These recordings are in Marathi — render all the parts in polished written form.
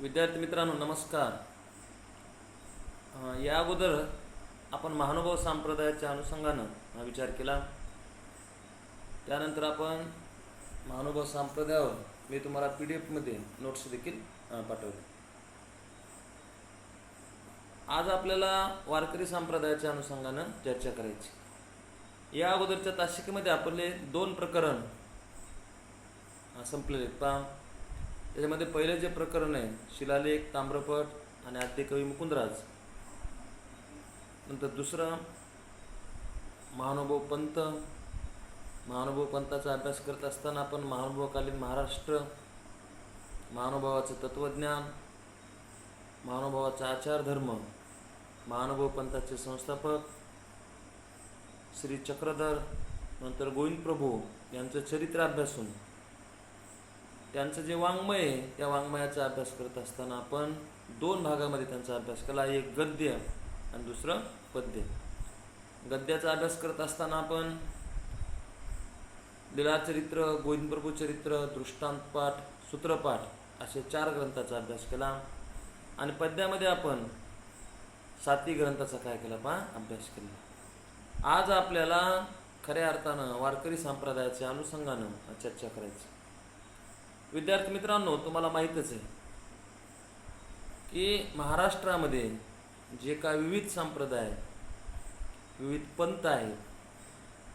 विद्यार्थी मित्रांनो नमस्कार. या अगोदर आपण महानुभाव संप्रदायाच्या अनुषंगानं हा विचार केला. त्यानंतर आपण महानुभाव संप्रदायावर मी तुम्हाला PDF मध्ये नोट्स देखील पाठवले. आज आपल्याला वारकरी संप्रदायाच्या अनुषंगानं चर्चा करायची. या अगोदरच्या तासिकेमध्ये आपले 2 प्रकरण संपलेले आहेत. पहा, त्याच्यामध्ये पहिले जे प्रकरण आहे शिलालेख, ताम्रपट आणि आद्यकवी मुकुंदराज. नंतर दुसरं महानुभाव पंथ. महानुभाव पंथाचा अभ्यास करत असताना आपण महानुभावकालीन महाराष्ट्र, महानुभावाचं तत्त्वज्ञान, महानुभावाचा आचारधर्म, महानुभाव पंथाचे संस्थापक श्री चक्रधर, नंतर गोविंद प्रभू यांचं चरित्र अभ्यासून त्यांचं जे वाङ्मय आहे त्या वाङ्मयाचा अभ्यास करत असताना आपण 2 भागामध्ये त्यांचा अभ्यास केला. एक गद्य आणि दुसरं पद्य. गद्याचा अभ्यास करत असताना आपण लीलाचरित्र, गोविंद प्रभू चरित्र, दृष्टांतपाठ, सूत्रपाठ असे 4 ग्रंथाचा अभ्यास केला. आणि पद्यामध्ये आपण 7 ग्रंथाचा काय केला अभ्यास केला. आज आपल्याला खऱ्या अर्थानं वारकरी संप्रदायाच्या अनुषंगानं चर्चा करायची. विद्यार्थी मित्रांनो, तुम्हाला माहीतच आहे की महाराष्ट्रामध्ये जे काय विविध संप्रदाय, विविध पंथ आहेत,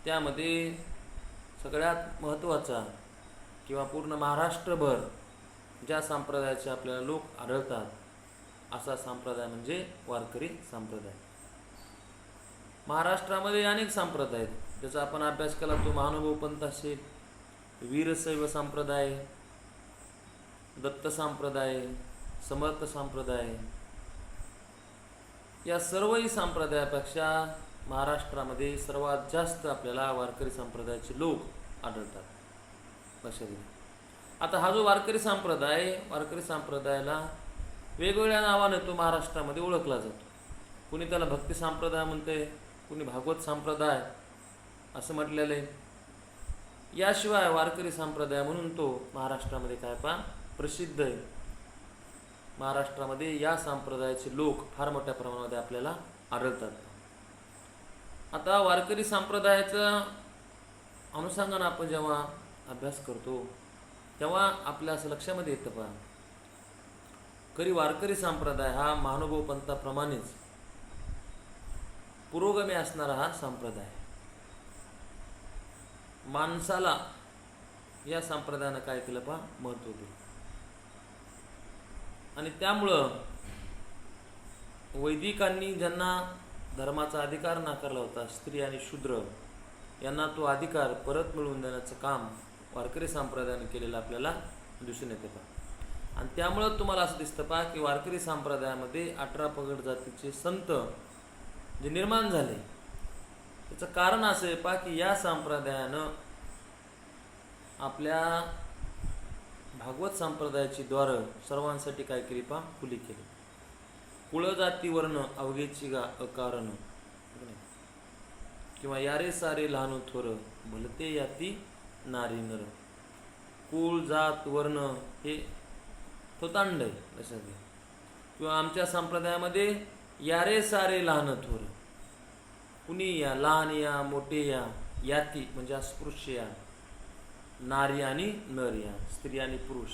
त्यामध्ये सगळ्यात महत्त्वाचा किंवा पूर्ण महाराष्ट्रभर ज्या संप्रदायाचे आपल्याला लोक आढळतात असा संप्रदाय म्हणजे वारकरी संप्रदाय. महाराष्ट्रामध्ये अनेक संप्रदाय आहेत. त्याचा आपण अभ्यास केला. तो महानुभाव पंथ असेल, वीरशैव संप्रदाय, दत्त संप्रदाय, समर्थ संप्रदाय, या सर्वही संप्रदायापेक्षा महाराष्ट्रामध्ये सर्वात जास्त आपल्याला वारकरी संप्रदायाचे लोक आढळतात. लक्षात घ्या. आता हा जो वारकरी संप्रदायाला वेगवेगळ्या नावाने तो महाराष्ट्रामध्ये ओळखला जातो. कुणी त्याला भक्ती संप्रदाय म्हणते, कुणी भागवत संप्रदाय असं म्हटलेलं आहे. याशिवाय वारकरी संप्रदाय म्हणून तो महाराष्ट्रामध्ये प्रसिद्ध आहे. महाराष्ट्रामध्ये या संप्रदायाचे लोक फार मोठ्या प्रमाणामध्ये आपल्याला आढळतात. आता वारकरी संप्रदायाचा अनुषंगानं आपण जेव्हा अभ्यास करतो तेव्हा आपल्या असं लक्षामध्ये येतं खरी वारकरी संप्रदाय हा महानुभाव पंथाप्रमाणेच पुरोगामी असणारा हा संप्रदाय. माणसाला या संप्रदायानं काय केलं महत्त्व दिलं. आणि त्यामुळं वैदिकांनी ज्यांना धर्माचा अधिकार नाकारला होता, स्त्री आणि शूद्र यांना तो अधिकार परत मिळवून देण्याचं काम वारकरी संप्रदायाने केलेलं आपल्याला दिसून येते. आणि त्यामुळं तुम्हाला असं दिसतं की वारकरी संप्रदायामध्ये 18 पगड जातीचे संत जे निर्माण झाले त्याचं कारण असं आहे की या संप्रदायानं आपल्या भागवत संप्रदायाची द्वार सर्वांसाठी काय केली खुली केली. कुळ जाती वर्ण अवघेची अकारण, किंवा यारे सारे लहान थोर भलते याती नारी नर. कुळ जात वर्ण हे थोतांड आहे लक्षात घ्या. किंवा आमच्या संप्रदायामध्ये यारे सारे लहान थोर, कुणी या, लहान या, मोठे या, याती म्हणजे अस्पृश्य या, नारी आणि नर या, स्त्री आणि पुरुष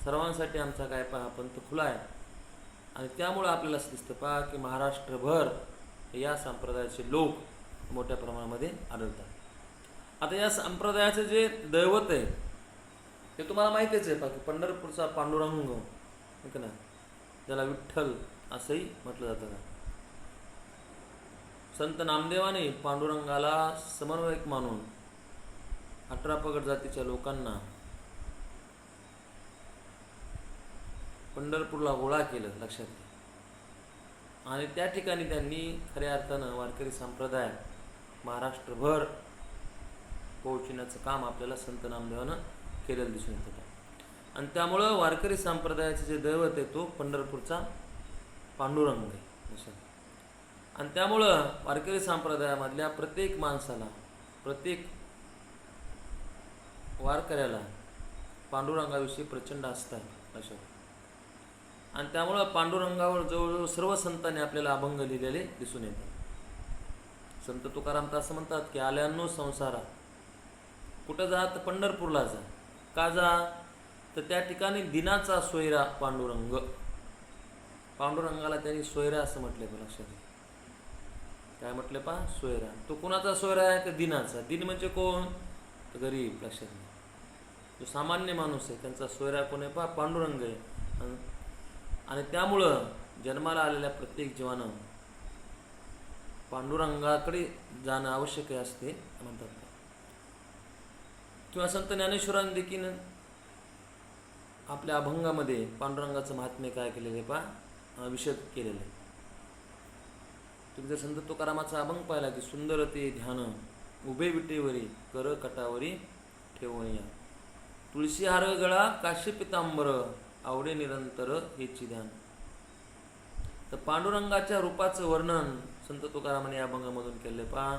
सर्वांसाठी आमचा काय पंथ खुला आहे. आणि त्यामुळं आपल्याला असं दिसतं की महाराष्ट्रभर या संप्रदायाचे लोक मोठ्या प्रमाणामध्ये आढळतात. आता या संप्रदायाचे जे दैवत आहे ते तुम्हाला माहितीच आहे की पंढरपूरचा पांडुरंग ना, ज्याला विठ्ठल असंही म्हटलं जातं. संत नामदेवाने पांडुरंगाला समन्वयक मानून 18 पगड जातीच्या लोकांना पंढरपूरला गोळा केलं लक्षात घ्या. आणि त्या ठिकाणी त्यांनी खऱ्या अर्थानं वारकरी संप्रदाय महाराष्ट्रभर पोहोचण्याचं काम आपल्याला संत नामदेवानं केलेलं दिसून येतं. आणि त्यामुळं वारकरी संप्रदायाचे जे दैवत आहे तो पंढरपूरचा पांडुरंग आहे लक्षात. आणि त्यामुळं वारकरी संप्रदायामधल्या प्रत्येक माणसाला, प्रत्येक वारकऱ्याला पांडुरंगाविषयी प्रचंड आस्था आहे लक्षात. आणि त्यामुळं पांडुरंगावर जवळजवळ सर्व संतांनी आपल्याला अभंग लिहिलेले दिसून येतात. संत तुकाराम तर असं म्हणतात की आल्यानो संसारा, कुठं जा तर पंढरपूरला जा. का जा तर त्या ठिकाणी दिनाचा सोयरा पांडुरंग. पांडुरंगाला त्यांनी सोयरा असं म्हटलंय. लक्षात घ्या, काय म्हटलं पा? सोयरा. तो कोणाचा सोयरा आहे? तर दिनाचा. दिन म्हणजे कोण? तर गरीब. लक्षात घ्या, जो सामान्य माणूस आहे त्यांचा सोयरा कोण आहे पा? पांडुरंग आहे. आणि त्यामुळं जन्माला आलेल्या प्रत्येक जीवानं पांडुरंगाकडे जाणं आवश्यक असते म्हणतात. किंवा संत ज्ञानेश्वरांनी देखील आपल्या अभंगामध्ये पांडुरंगाचं महात्म्य काय केलेलं आहे पा? विशद केलेलं आहे. तुम्ही जर संत तुकारामाचा अभंग पाहिला की सुंदर ते ध्यान उभे विटेवरी कर कटावरी ठेवूया, तुळशी हार गळा काशी पितांबर आवडे निरंतर हेची ध्यान. तर पांडुरंगाच्या रूपाचं वर्णन संत तुकारामाने या अभंगामधून केले पा.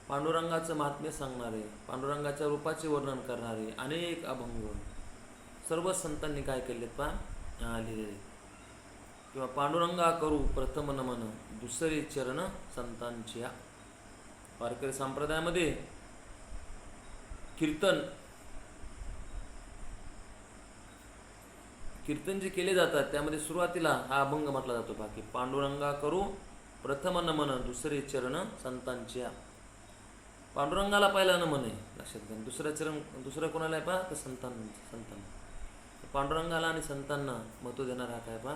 पांडुरंगाचं महात्म्य सांगणारे, पांडुरंगाच्या रूपाचे वर्णन करणारे अनेक अभंग सर्व संतांनी काय केलेत पा? लिहिलेले. किंवा पांडुरंगा करू प्रथम नमन दुसरे चरण संतांच्या. वारकरी संप्रदायामध्ये कीर्तन जे केले जातात त्यामध्ये सुरुवातीला हा अभंग म्हटला जातो पा की पांडुरंगा करू प्रथम नमन दुसरे चरण संतांच्या. पांडुरंगाला पहिला नमन आहे. लक्षात घ्या. दुसरं कोणाला आहे पा? तर संतांना. पांडुरंगाला आणि संतांना महत्त्व देणारा हा काय पा?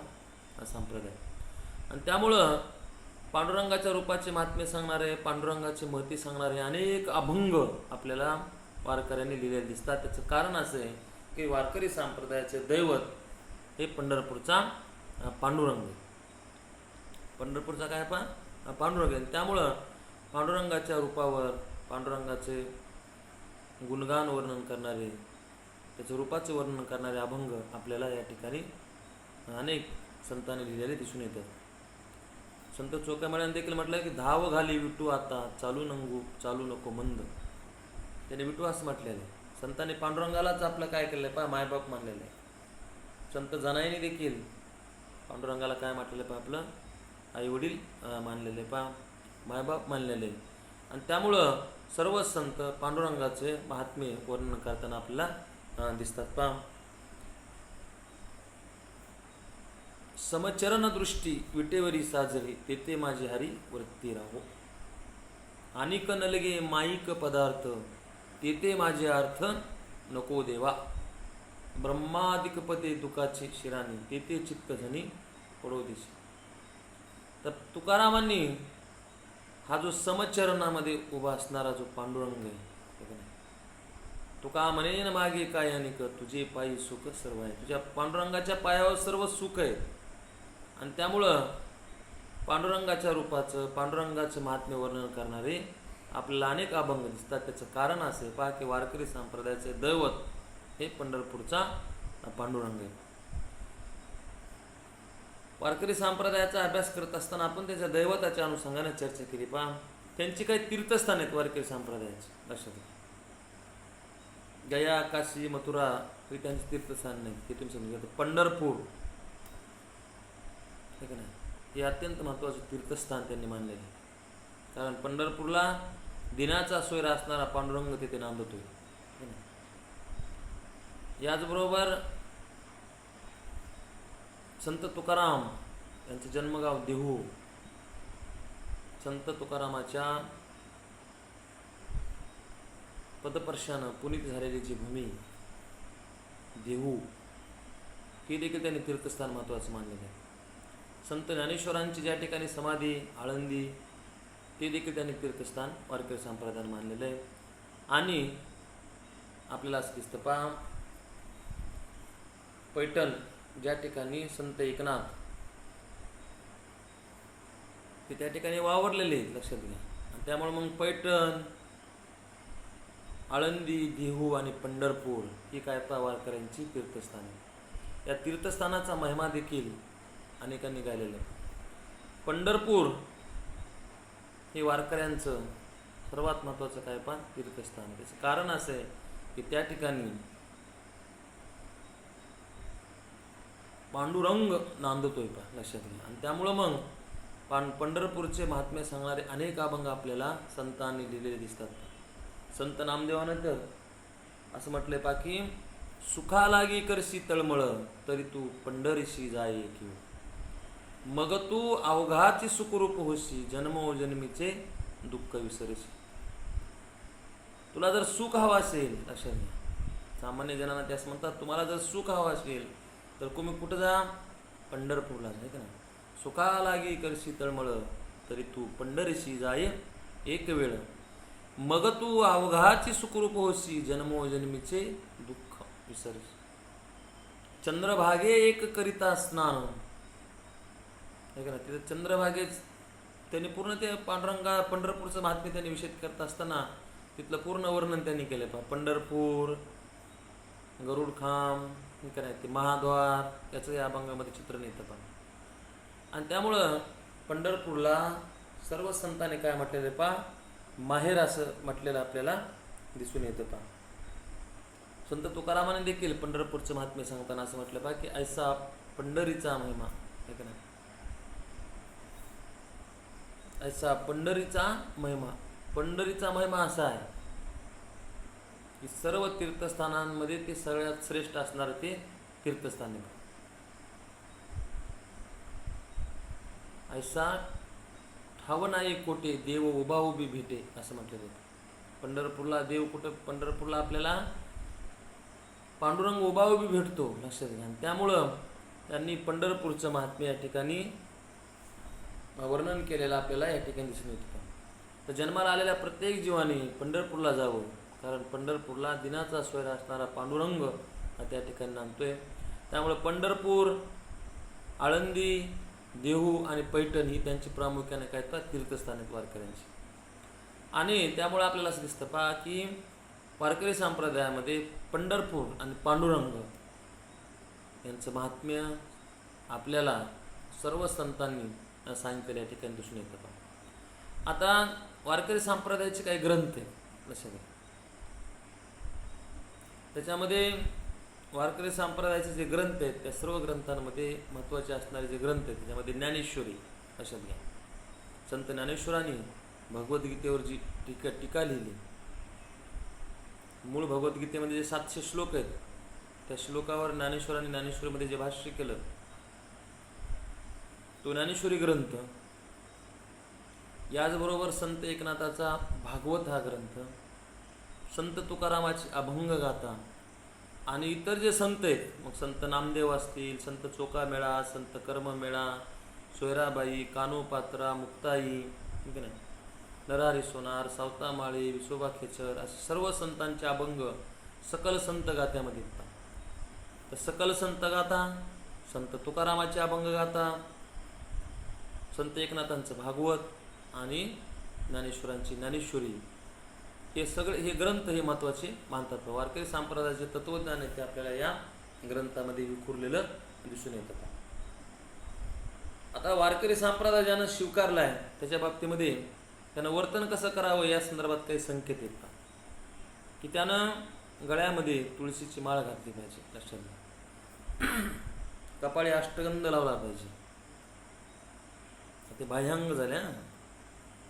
हा संप्रदाय. आणि त्यामुळं पांडुरंगाच्या रूपाचे महात्म्य सांगणारे, पांडुरंगाची महती सांगणारे अनेक अभंग आपल्याला वारकऱ्यांनी लिहिलेले दिसतात. त्याचं कारण असं आहे की वारकरी संप्रदायाचे दैवत हे पंढरपूरचा पांडुरंग. पंढरपूरचा काय पा? पांडुरंग. आणि त्यामुळं पांडुरंगाच्या रूपावर पांडुरंगाचे गुणगान वर्णन करणारे, त्याच्या रूपाचे वर्णन करणारे अभंग आपल्याला या ठिकाणी अनेक संतांनी लिहिलेले दिसून येतात. संत चोखामेळ्याने देखील म्हटलं की धाव घाली विटू आता चालू नको मंद. त्याने विटू असं म्हटलेलं आहे. संतांनी पांडुरंगालाच आपलं काय केलं आहे पा? मायबाप मानलेलं आहे. संत जनाईने देखील पांडुरंगाला काय म्हटलेलं पा? आपलं आई वडील मानलेले पा, मायबाप मानलेले. आणि त्यामुळं सर्व संत पांडुरंगाचे महात्म्य वर्णन करताना आपल्याला दिसतात पा. समचरण दृष्टी विटेवरी साजरी तेथे माझे हरी वृत्ती राहो, अनिक नलगे माईक पदार्थ तेथे माझे अर्थ नको देवा, ब्रह्मादिकपदे दुखाचे शिराणी तेथे चित्त झनी पडो दिशी. तर तुकारामांनी हा जो समचरणामध्ये उभा असणारा जो पांडुरंग आहे, तुका म्हणेन मागे काय अनिक तुझे पायी सुख सर्व आहे. तुझ्या पांडुरंगाच्या पायावर सर्व सुख आहे. आणि त्यामुळं पांडुरंगाच्या रूपाचं, पांडुरंगाचं महात्म्य वर्णन करणारे आपल्याला अनेक अभंग दिसतात. त्याचं कारण असे पहा की वारकरी संप्रदायाचे दैवत हे पंढरपूरचा पांडुरंग आहे. वारकरी संप्रदायाचा अभ्यास करत असताना आपण त्याच्या दैवताच्या अनुषंगाने चर्चा केली पहा. त्यांची काही तीर्थस्थान आहेत वारकरी संप्रदायाची. लक्षात घ्या, गया, काशी, मथुरा हे त्यांचे तीर्थस्थान नाही. हे तुम्ही समजून घ्या. पंढरपूर ठीक आहे ना, हे अत्यंत महत्त्वाचं तीर्थस्थान त्यांनी मानलेले. कारण पंढरपूरला दिनाचा सोयरा असणारा पांडुरंग तिथे नांदतोय. याचबरोबर संत तुकाराम यांचं जन्मगाव देहू. संत तुकारामाच्या पदस्पर्शानं पुनीत झालेली जी भूमी देहू, ही देखील त्यांनी तीर्थस्थान महत्त्वाचं मानलेलं आहे. संत ज्ञानेश्वरांची ज्या ठिकाणी समाधी आळंदी, ते देखील त्यांनी तीर्थस्थान वारकरी संप्रदायाने मानलेलं आहे. आणि आपल्याला असं दिसतं पहा, पैठण ज्या ठिकाणी संत एकनाथ ते त्या ठिकाणी वावरलेले आहेत. लक्षात घ्या. आणि त्यामुळे मग पैठण, आळंदी, देहू आणि पंढरपूर ही काय पहा वारकऱ्यांची तीर्थस्थाने. या तीर्थस्थानाचा महिमा देखील अनेकांनी गायलेला आहे. पंढरपूर हे वारकऱ्यांचं सर्वात महत्त्वाचं काय पहा तीर्थस्थान. त्याचं कारण असं आहे की त्या ठिकाणी पांडुरंग नांदतोय पहा, लक्षात घ्या. आणि त्यामुळं मग पंढरपूरचे महात्म्य सांगणारे अनेक अभंग आपल्याला संतांनी लिहिलेले दिसतात. संत नामदेवानं तर असं म्हटलंय पहा की सुखा लागी करशी तळमळ तरी तू पंढरीशी जाय की, मग तू अवघाची सुखरूप होशी जन्मोजन्मीचे दुःख विसरशी. तुला जर सुख हवं असेल, लक्षात घ्या, सामान्य जनांना त्यास म्हणतात, तुम्हाला जर सुख हवं असेल तर तुम्ही कुठं जा? पंढरपूरला जाय का नाही. सुखा लागी करशी तळमळ तरी तू पंढरीशी जाय एक वेळ, मग तू अवघाची सुखरूप होशी जन्मोजन्मीचे दुःख विसरशी. चंद्रभागे एक करिता स्नान, आहे का ना, तिथे चंद्रभागेच त्यांनी पूर्ण ते पंढरपूरचं महात्म्य त्यांनी विषद करत असताना तिथलं पूर्ण वर्णन त्यांनी केलं पहा. पंढरपूर, गरुडखांब, का नाही, ते महाद्वार, याचं या अभंगामध्ये चित्रण येतं पहा. आणि त्यामुळं पंढरपूरला सर्व संतांनी काय म्हटलेलं आहे पहा, माहेर असं म्हटलेलं आपल्याला दिसून येतं पहा. संत तुकारामाने देखील पंढरपूरचं महात्म्य सांगताना असं म्हटलं पहा की ऐसा पंढरीचा महिमा, आहे का नाही, ऐसा पंढरीचा महिमा. पंढरीचा महिमा असा आहे की सर्व तीर्थस्थानांमध्ये ते सगळ्यात श्रेष्ठ असणारं ते तीर्थस्थान आहे. ऐसा ठाव नाही कोटे देव उभा उभी भेटे, असं म्हटलेलं आहे. पंढरपूरला देव कुठं? पंढरपूरला आपल्याला पांडुरंग उभा उभी भेटतो, लक्षात घ्या. त्यामुळं त्यांनी पंढरपूरचं महात्म्य या ठिकाणी वर्णन केलेलं आपल्याला या ठिकाणी दिसून येतं. तर जन्माला आलेल्या प्रत्येक जीवाने पंढरपूरला जावं, कारण पंढरपूरला दिनाचा स्वैर असणारा पांडुरंग हा त्या ठिकाणी नांदतोय. त्यामुळे पंढरपूर, आळंदी, देहू आणि पैठण ही त्यांची प्रामुख्याने काय तर तीर्थस्थान आहेत वारकऱ्यांची. आणि त्यामुळे आपल्याला असं दिसतं पहा की वारकरी संप्रदायामध्ये पंढरपूर आणि पांडुरंग यांचं महात्म्य आपल्याला सर्व संतांनी सांगितलेलं या ठिकाणी दिसून येतं पहा. आता वारकरी संप्रदायाचे काही ग्रंथ आहेत, लक्षात घ्या. त्याच्यामध्ये वारकरी संप्रदायाचे जे ग्रंथ आहेत त्या सर्व ग्रंथांमध्ये महत्त्वाचे असणारे जे ग्रंथ आहेत त्याच्यामध्ये ज्ञानेश्वरी, लक्षात घ्या. संत ज्ञानेश्वरांनी भगवद्गीतेवर जी टीका लिहिली, मूळ भगवद्गीतेमध्ये जे 700 श्लोक आहेत त्या श्लोकावर ज्ञानेश्वरांनी ज्ञानेश्वरीमध्ये जे भाष्य केलं तो ज्ञानेश्वरी ग्रंथ. याचबरोबर संत एकनाथाचा भागवत हा ग्रंथ, संत तुकारामाची अभंगगाथा आणि इतर जे संत आहेत, मग संत नामदेव असतील, संत चोखामेळा, संत कर्ममेळा, सोयराबाई, कानोपात्रा, मुक्ताई, ठीक आहे, नरहरी सोनार, सावतामाळी, विसोबा खेचर असे सर्व संतांचे अभंग सकल संत गाथ्यामध्ये येतात. तर सकल संत गाथा, संत तुकारामाची अभंगगाथा, संत एकनाथांचं भागवत आणि ज्ञानेश्वरांची ज्ञानेश्वरी, हे सगळे हे ग्रंथ हे महत्त्वाचे मानतात. वारकरी संप्रदायाचे तत्वज्ञान आहे ते आपल्याला या ग्रंथामध्ये विखुरलेलं दिसून येतं. आता वारकरी संप्रदाय ज्यानं स्वीकारला आहे त्याच्या बाबतीमध्ये त्यानं वर्तन कसं करावं या संदर्भात काही संकेत आहेत का, की त्यानं गळ्यामध्ये तुळशीची माळ घातली पाहिजे, लक्षात घ्या. कपाळी अष्टगंध लावला पाहिजे, ते बाह्यांग झाल्या.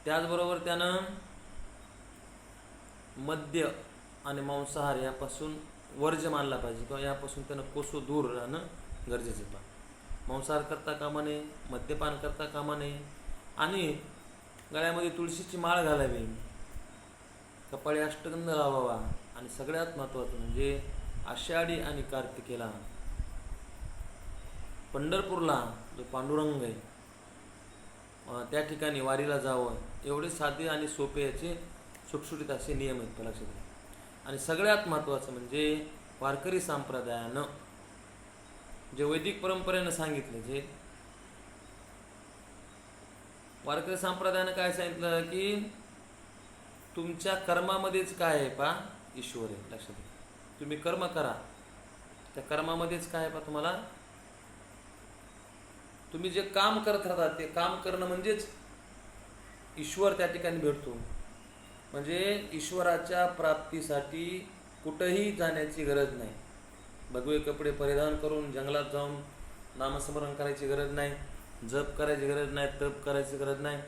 त्याचबरोबर त्यानं मद्य आणि मांसाहार यापासून वर्ज्य मानला पाहिजे किंवा यापासून त्यानं कोसो दूर राहणं गरजेचं आहे. मांसाहार करता कामा नये, मद्यपान करता कामा नये आणि गळ्यामध्ये तुळशीची माळ घालावी, कपाळी अष्टगंध लावावा आणि सगळ्यात महत्त्वाचं म्हणजे आषाढी आणि कार्तिकेला पंढरपूरला जो पांडुरंग आहे त्या ठिकाणी वारीला जावं. एवढे साधे आणि सोपे याचे सुटसुटीत असे नियम आहेत, लक्षात घ्या. आणि सगळ्यात महत्त्वाचं म्हणजे वारकरी संप्रदायानं जे वैदिक परंपरेनं सांगितलं, जे वारकरी संप्रदायानं काय सांगितलं की तुमच्या कर्मामध्येच काय आहे पा ईश्वर आहे, लक्षात घ्या. तुम्ही कर्म करा, त्या कर्मामध्येच काय आहे पा तुम्हाला, तुम्ही जे काम करत राहता ते काम करणं म्हणजेच ईश्वर त्या ठिकाणी भेटतो. म्हणजे ईश्वराच्या प्राप्तीसाठी कुठंही जाण्याची गरज नाही. भगवे कपडे परिधान करून जंगलात जाऊन नामस्मरण करायची गरज नाही, जप करायची गरज नाही, तप करायची गरज नाही.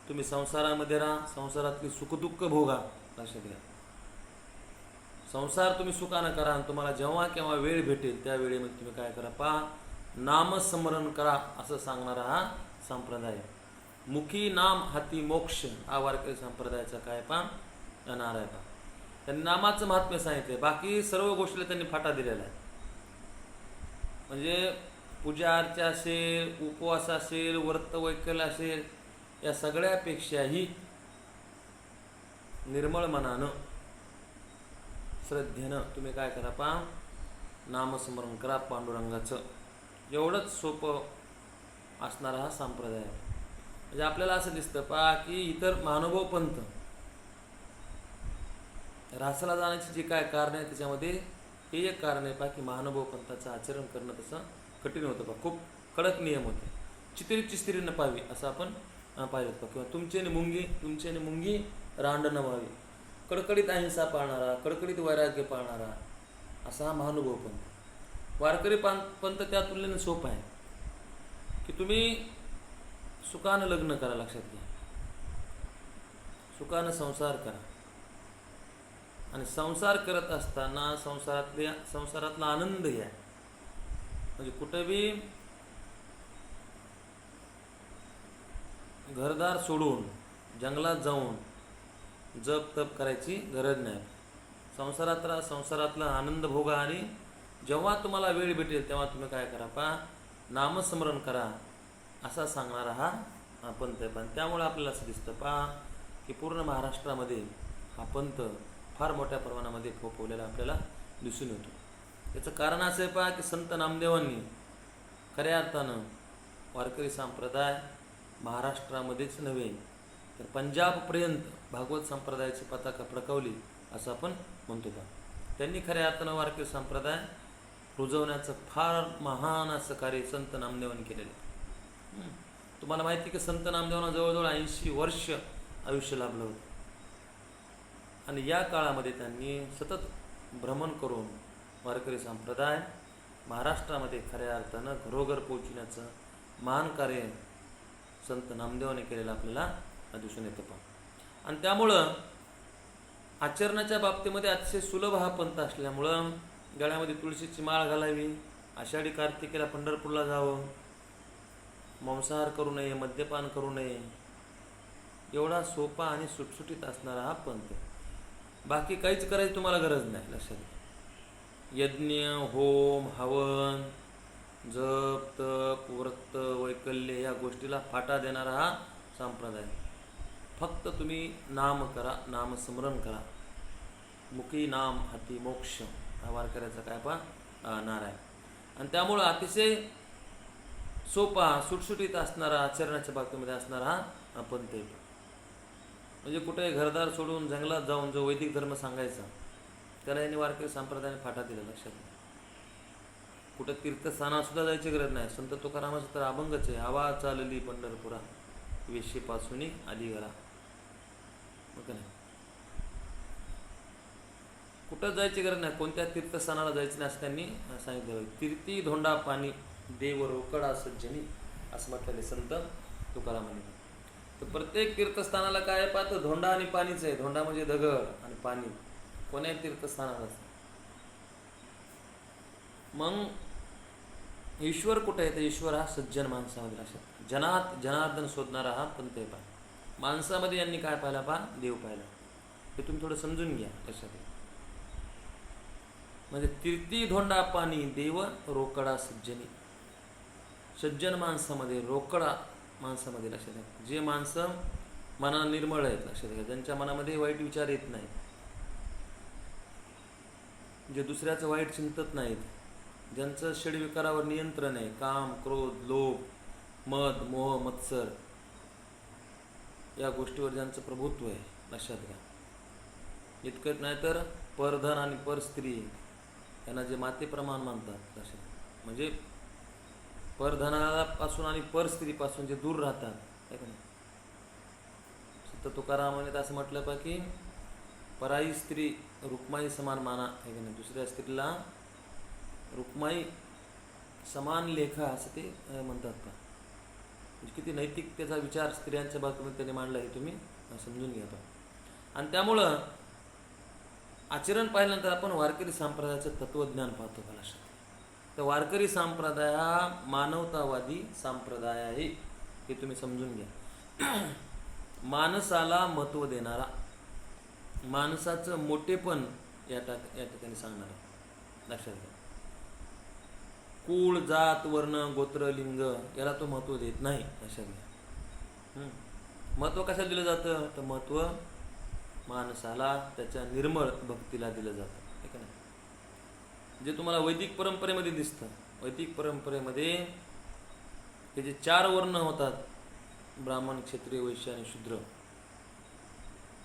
तुम्ही संसारामध्ये राहा, संसारातली सुखदुःख भोगा. लक्षात घ्या, संसार तुम्ही सुखानं करा आणि तुम्हाला जेव्हा केव्हा वेळ भेटेल त्या वेळेमध्ये तुम्ही काय करा, पहा नामस्मरण करा असं सांगणारा हा संप्रदाय. मुखी नाम हाती मोक्ष हा वारकरी संप्रदायाचा काय पहा नारा आहे. पहा त्यांनी नामाचं महात्म्य सांगितले, बाकी सर्व गोष्टीला त्यांनी फाटा दिलेला आहे. म्हणजे पूजा अर्चा असेल, उपवास असेल, व्रत वैकल्य असेल, या सगळ्यापेक्षाही निर्मळ मनानं श्रद्धेनं तुम्ही काय करा, पहा नामस्मरण करा पांडुरंगाचं. एवढंच सोपं असणारा हा संप्रदाय आहे. म्हणजे आपल्याला असं दिसतं पहा की इतर महानुभाव पंथ रासाला जाण्याची जी काय कारण आहे त्याच्यामध्ये हे एक कारण आहे पहा की महानुभाव पंथाचं आचरण करणं तसं कठीण होतं. पहा खूप कडक नियम होते. चित्रीची स्त्री न पाहावी असं आपण पाहिलं होतं. किंवा तुमचे मुंगी रांड न व्हावी. कडकडीत अहिंसा पाळणारा, कडकडीत वैराग्य पाळणारा असा हा महानुभाव पंथ. वारकरी पंथ त्या तुलनेने सोपा आहे की तुम्ही सुखानं लग्न करा. लक्षात घ्या, सुखानं संसार करा आणि संसार करत असताना संसारातला आनंद घ्या. म्हणजे कुठं बी घरदार सोडून जंगलात जाऊन जप तप करायची गरज नाही. संसारात राहा, संसारातला आनंद भोगा आणि जेव्हा तुम्हाला वेळ भेटेल तेव्हा तुम्ही काय करा, पहा नामस्मरण करा असा सांगणारा हा पंथ आहे. पण त्यामुळे आपल्याला असं दिसतं पहा की पूर्ण महाराष्ट्रामध्ये हा पंथ फार मोठ्या प्रमाणामध्ये फोफवलेला आपल्याला दिसून येतो. त्याचं कारण असं आहे पहा की संत नामदेवांनी खऱ्या अर्थानं वारकरी संप्रदाय महाराष्ट्रामध्येच नव्हे तर पंजाबपर्यंत भागवत संप्रदायाची पताका फडकवली असं आपण म्हणतो. का त्यांनी खऱ्या अर्थानं वारकरी संप्रदाय रुजवण्याचं फार महान असं कार्य संत नामदेवांनी केलेलं आहे. तुम्हाला माहिती आहे की संत नामदेवांना जवळजवळ 80 वर्ष आयुष्य लाभलं होतं आणि या काळामध्ये त्यांनी सतत भ्रमण करून वारकरी संप्रदाय महाराष्ट्रामध्ये खऱ्या अर्थानं घरोघर पोहोचण्याचं महान कार्य संत नामदेवाने केलेलं आपल्याला दिसून येतं. पहा आणि त्यामुळं आचरणाच्या बाबतीमध्ये अतिशय सुलभ हा पंथ असल्यामुळं गळ्यामध्ये तुळशीची माळ घालावी, आषाढी कार्तिकेला पंढरपूरला जावं, मांसाहार करू नये, मद्यपान करू नये, एवढा सोपा आणि सुटसुटीत असणारा हा पंथ. बाकी काहीच करायची तुम्हाला गरज नाही. लक्षात घ्या, यज्ञ होम हवन जप तप व्रत वैकल्य या गोष्टीला फाटा देणारा हा संप्रदाय. फक्त तुम्ही नाम करा, नामस्मरण करा. मुखी नाम हाती मोक्ष हा वारकऱ्याचा काय पहा नारा आहे. आणि त्यामुळं अतिशय सोपा सुटसुटीत असणारा आचरणाच्या बाबतीमध्ये असणारा हा पंथ आहे. म्हणजे कुठे घरदार सोडून जंगलात जाऊन जो वैदिक धर्म सांगायचा त्याला यांनी वारकरी संप्रदायाने फाटा दिला. लक्षात घ्या, कुठं तीर्थस्थानासुद्धा जायची गरज नाही. संत तुकारामाचं तर अभंगच आहे, आवा चालली पंढरपुरा वेशीपासून आली घरा. मग नाही कुठं जायची गरज नाही, कोणत्या तीर्थस्थानाला जायचं नाही असं त्यांनी सांगितलं. तीर्थी धोंडा पाणी देव रोकडा सज्जनी असं म्हटलेले संत तुकारामांनी. तर प्रत्येक तीर्थस्थानाला काय पाहतं, धोंडा आणि पाणीच आहे. धोंडा म्हणजे दगड आणि पाणी कोण्याही तीर्थस्थानाला. मग ईश्वर कुठे आहे तर ईश्वर हा सज्जन माणसामध्ये असतात. जनार्दन शोधणारा हा पंथ आहे. पहा माणसामध्ये यांनी काय पाहिला, पहा देव पाहिला. हे तुम्ही थोडं समजून घ्या. लक्षात म्हणजे तीर्थी धोंडा पाणी देव रोकडा सज्जनी. सज्जन माणसामध्ये रोकडा माणसामध्ये. लक्षात घ्या, जे माणसं मनाला निर्मळ आहेत. लक्षात घ्या, ज्यांच्या मनामध्ये वाईट विचार येत नाहीत, जे दुसऱ्याचं वाईट चिंतत नाहीत, ज्यांचं षडविकारावर नियंत्रण आहे, काम क्रोध लोभ मद मोह मत्सर या गोष्टीवर ज्यांचं प्रभुत्व आहे. लक्षात घ्या, इतकंच नाही तर परधन आणि परस्त्री यांना जे मातेप्रमाण मानतात. लक्षात म्हणजे परधनापासून आणि परस्त्रीपासून जे दूर राहतात. आहे का नाही, संत तुकारामाने असं म्हटलं पा की पराई स्त्री रुक्माई समान माना. आहे का नाही, दुसऱ्या स्त्रीला रुक्माई समान लेखा असं ते म्हणतात का, म्हणजे किती नैतिकतेचा विचार स्त्रियांच्या बाबतीमध्ये त्यांनी मांडला हे तुम्ही समजून घ्या पा. आणि त्यामुळं आचरण पाहिल्यानंतर आपण वारकरी संप्रदायाचं तत्त्वज्ञान पाहतो का लक्षात. तर वारकरी संप्रदाय हा मानवतावादी संप्रदाय आहे हे तुम्ही समजून घ्या. माणसाला महत्त्व देणारा, माणसाचं मोठेपण या ठिकाणी सांगणार आहे, लक्षात घ्या. कुळ, जात, वर्ण, गोत्र, लिंग याला तो महत्त्व देत नाही, लक्षात घ्या. महत्त्व कशाला दिलं जातं, तर महत्त्व माणसाला त्याच्या निर्मळ भक्तीला दिलं जातं, हे का नाही. जे तुम्हाला वैदिक परंपरेमध्ये दिसतं, वैदिक परंपरेमध्ये हे जे 4 वर्ण होतात, ब्राह्मण, क्षत्रिय, वैश्य आणि शूद्र,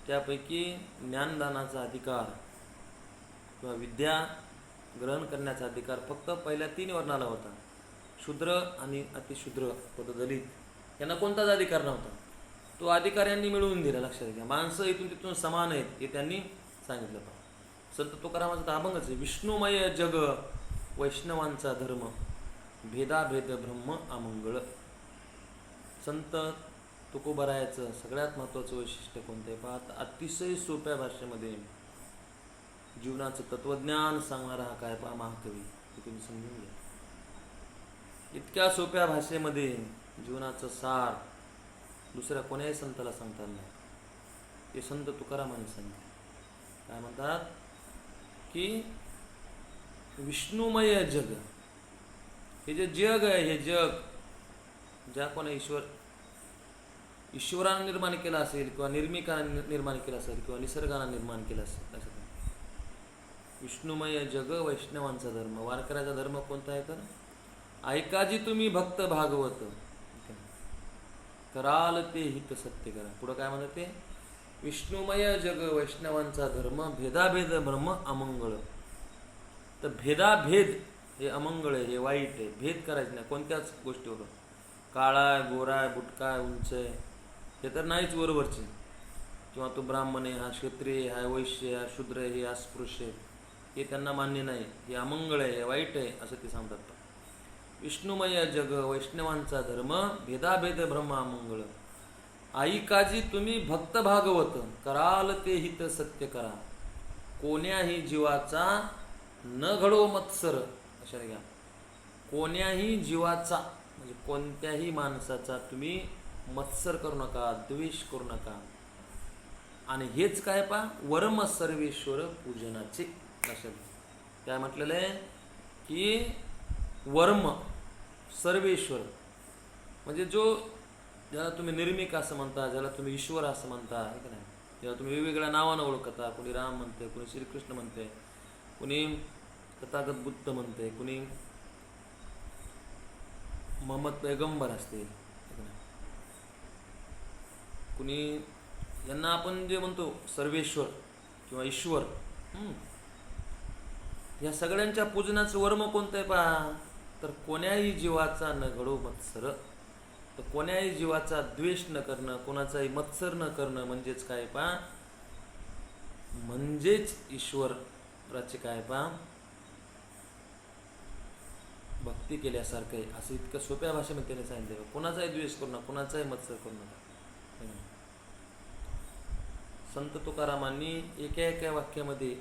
त्यापैकी ज्ञानदानाचा अधिकार किंवा विद्या ग्रहण करण्याचा अधिकार फक्त पहिल्या 3 वर्णाला होता. शूद्र आणि अतिशूद्र दलित यांना कोणताच अधिकार नव्हता. तो अधिकार यांनी मिळवून दिला, लक्षात घ्या. माणसं इथून तिथून समान आहेत हे त्यांनी सांगितलं. संत तुकारामाचा तर अभंगच आहे, विष्णुमय जग वैष्णवांचा धर्म, भेदाभेद ब्रह्म अमंगळ. संत तुकोबरायाचं सगळ्यात महत्त्वाचं वैशिष्ट्य कोणतं आहे पाहता, अतिशय सोप्या भाषेमध्ये जीवनाचं तत्त्वज्ञान सांगणारा हा काय पहा महाकवी, हे तुम्ही समजून घ्या. इतक्या सोप्या भाषेमध्ये जीवनाचं सार दुसऱ्या कोण्याही संताला सांगता नाही, हे संत तुकारामाने सांगितले. काय म्हणतात की विष्णुमय जग, हे जे जग आहे, हे जग ज्या कोणी ईश्वरानं निर्माण केला असेल किंवा निर्मिकानं निर्माण केला असेल किंवा निसर्गानं निर्माण केला असेल, असं विष्णुमय जग वैष्णवांचा धर्म. वारकऱ्याचा धर्म कोणता आहे तर ऐकाजी तुम्ही भक्त भागवत, कराल ते हित सत्य करा. पुढं काय म्हणतात ते, विष्णुमय जग वैष्णवांचा धर्म, भेदाभेद ब्रह्म अमंगळ. तर भेदाभेद हे अमंगळ आहे, हे वाईट आहे. भेद करायचे नाही कोणत्याच गोष्टीवर, काळा आहे, गोरा आहे, बुटका आहे, उंच आहे, हे तर नाहीच बरोबरचे. किंवा तो ब्राह्मण आहे, हा क्षत्रिय, हा वैश्य, हा शूद्र आहे, हे अस्पृश्य आहे, हे त्यांना मान्य नाही, हे अमंगळ आहे, हे वाईट आहे, असं ते सांगतात. विष्णुमय जग वैष्णवांचा धर्म, भेदाभेद ब्रह्म अमंगळ. ऐकाजी तुम्ही भक्त भागवत, कराल ते हित सत्य करा. कोण्याही जीवाचा न घडो मत्सर, अशा घ्या. कोण्याही जीवाचा म्हणजे कोणत्याही माणसाचा तुम्ही मत्सर करू नका, द्वेष करू नका. आणि हेच काय पा वर्म सर्वेश्वर पूजनाचे. काय म्हटलेलं आहे की वर्म सर्वेश्वर म्हणजे जो, ज्याला तुम्ही निर्मिक असं म्हणता, ज्याला तुम्ही ईश्वर असं म्हणता, आहे का नाही, ज्याला तुम्ही वेगवेगळ्या नावानं ओळखता. कोणी राम म्हणते, कोणी श्रीकृष्ण म्हणते, कोणी तथागत बुद्ध म्हणते, कोणी मोहम्मद पैगंबर असते, कुणी यांना आपण जे म्हणतो सर्वेश्वर किंवा ईश्वर. या सगळ्यांच्या पूजनाचं वर्म कोणतं आहे पहा, तर कोण्याही जीवाचा न घडो मत्सर. तर कोण्याही जीवाचा द्वेष न करणं, कोणाचाही मत्सर न करणं म्हणजेच काय पहा, म्हणजेच ईश्वराचे काय पहा भक्ती केल्यासारखं आहे, असं इतकं सोप्या भाषेमध्ये त्याने सांगितलं. कोणाचाही द्वेष करू नका, कोणाचाही मत्सर करू नका. संत तुकारामांनी एका एका वाक्यामध्ये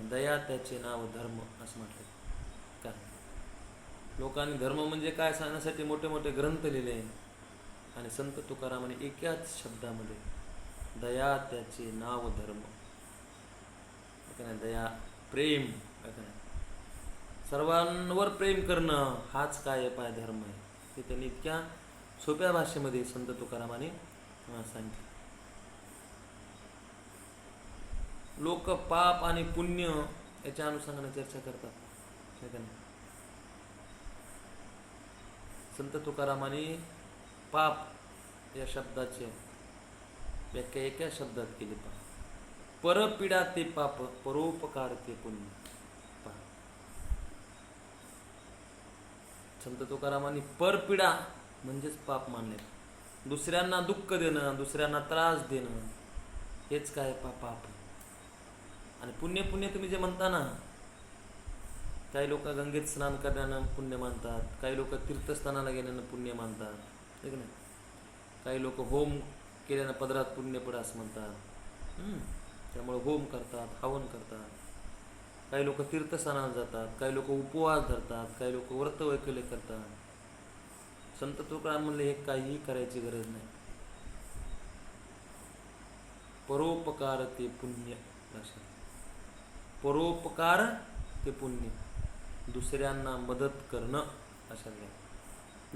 दया त्याचे नाव धर्म असं म्हटलं. का लोकांनी धर्म म्हणजे काय सांगण्यासाठी मोठे मोठे ग्रंथ लिहिले, आणि संत तुकारामांनी एकाच शब्दामध्ये दया त्याचे नाव धर्म. दया प्रेम, सर्वांवर प्रेम करणं हाच काय पाय धर्म आहे, हे त्यांनी इतक्या सोप्या भाषेमध्ये संत तुकारामांनी सांगितलं. लोक पाप आणि पुण्य याच्या अनुषंगाने चर्चा करतात. संत तुकारामांनी पाप या शब्दाचे व्याख्या एका शब्दात केली पहा, परपीडा ते पाप, परोपकार ते पुण्य. संत तुकारामांनी परपीडा म्हणजेच पाप मानले. दुसऱ्यांना दुःख देणं, दुसऱ्यांना त्रास देणं, हेच काय पाप. आणि पुण्य पुण्य तुम्ही जे म्हणता ना, काही लोक गंगेत स्नान करण्यानं पुण्य मानतात, काही लोक तीर्थस्थानाला गेल्यानं पुण्य मानतात, ठीक नाही. काही लोक होम केल्यानं पदरात पुण्य पडा असं म्हणतात. त्यामुळे होम करतात, हवन करतात. काही लोक तीर्थस्थानाला जातात, काही लोक उपवास धरतात, काही लोक व्रत वैकल्य करतात. संत तुकाराम म्हणले हे काहीही करायची गरज नाही. परोपकार ते पुण्य. परोपकार ते पुण्य. दुसऱ्यांना मदत करणं लक्षात घ्या.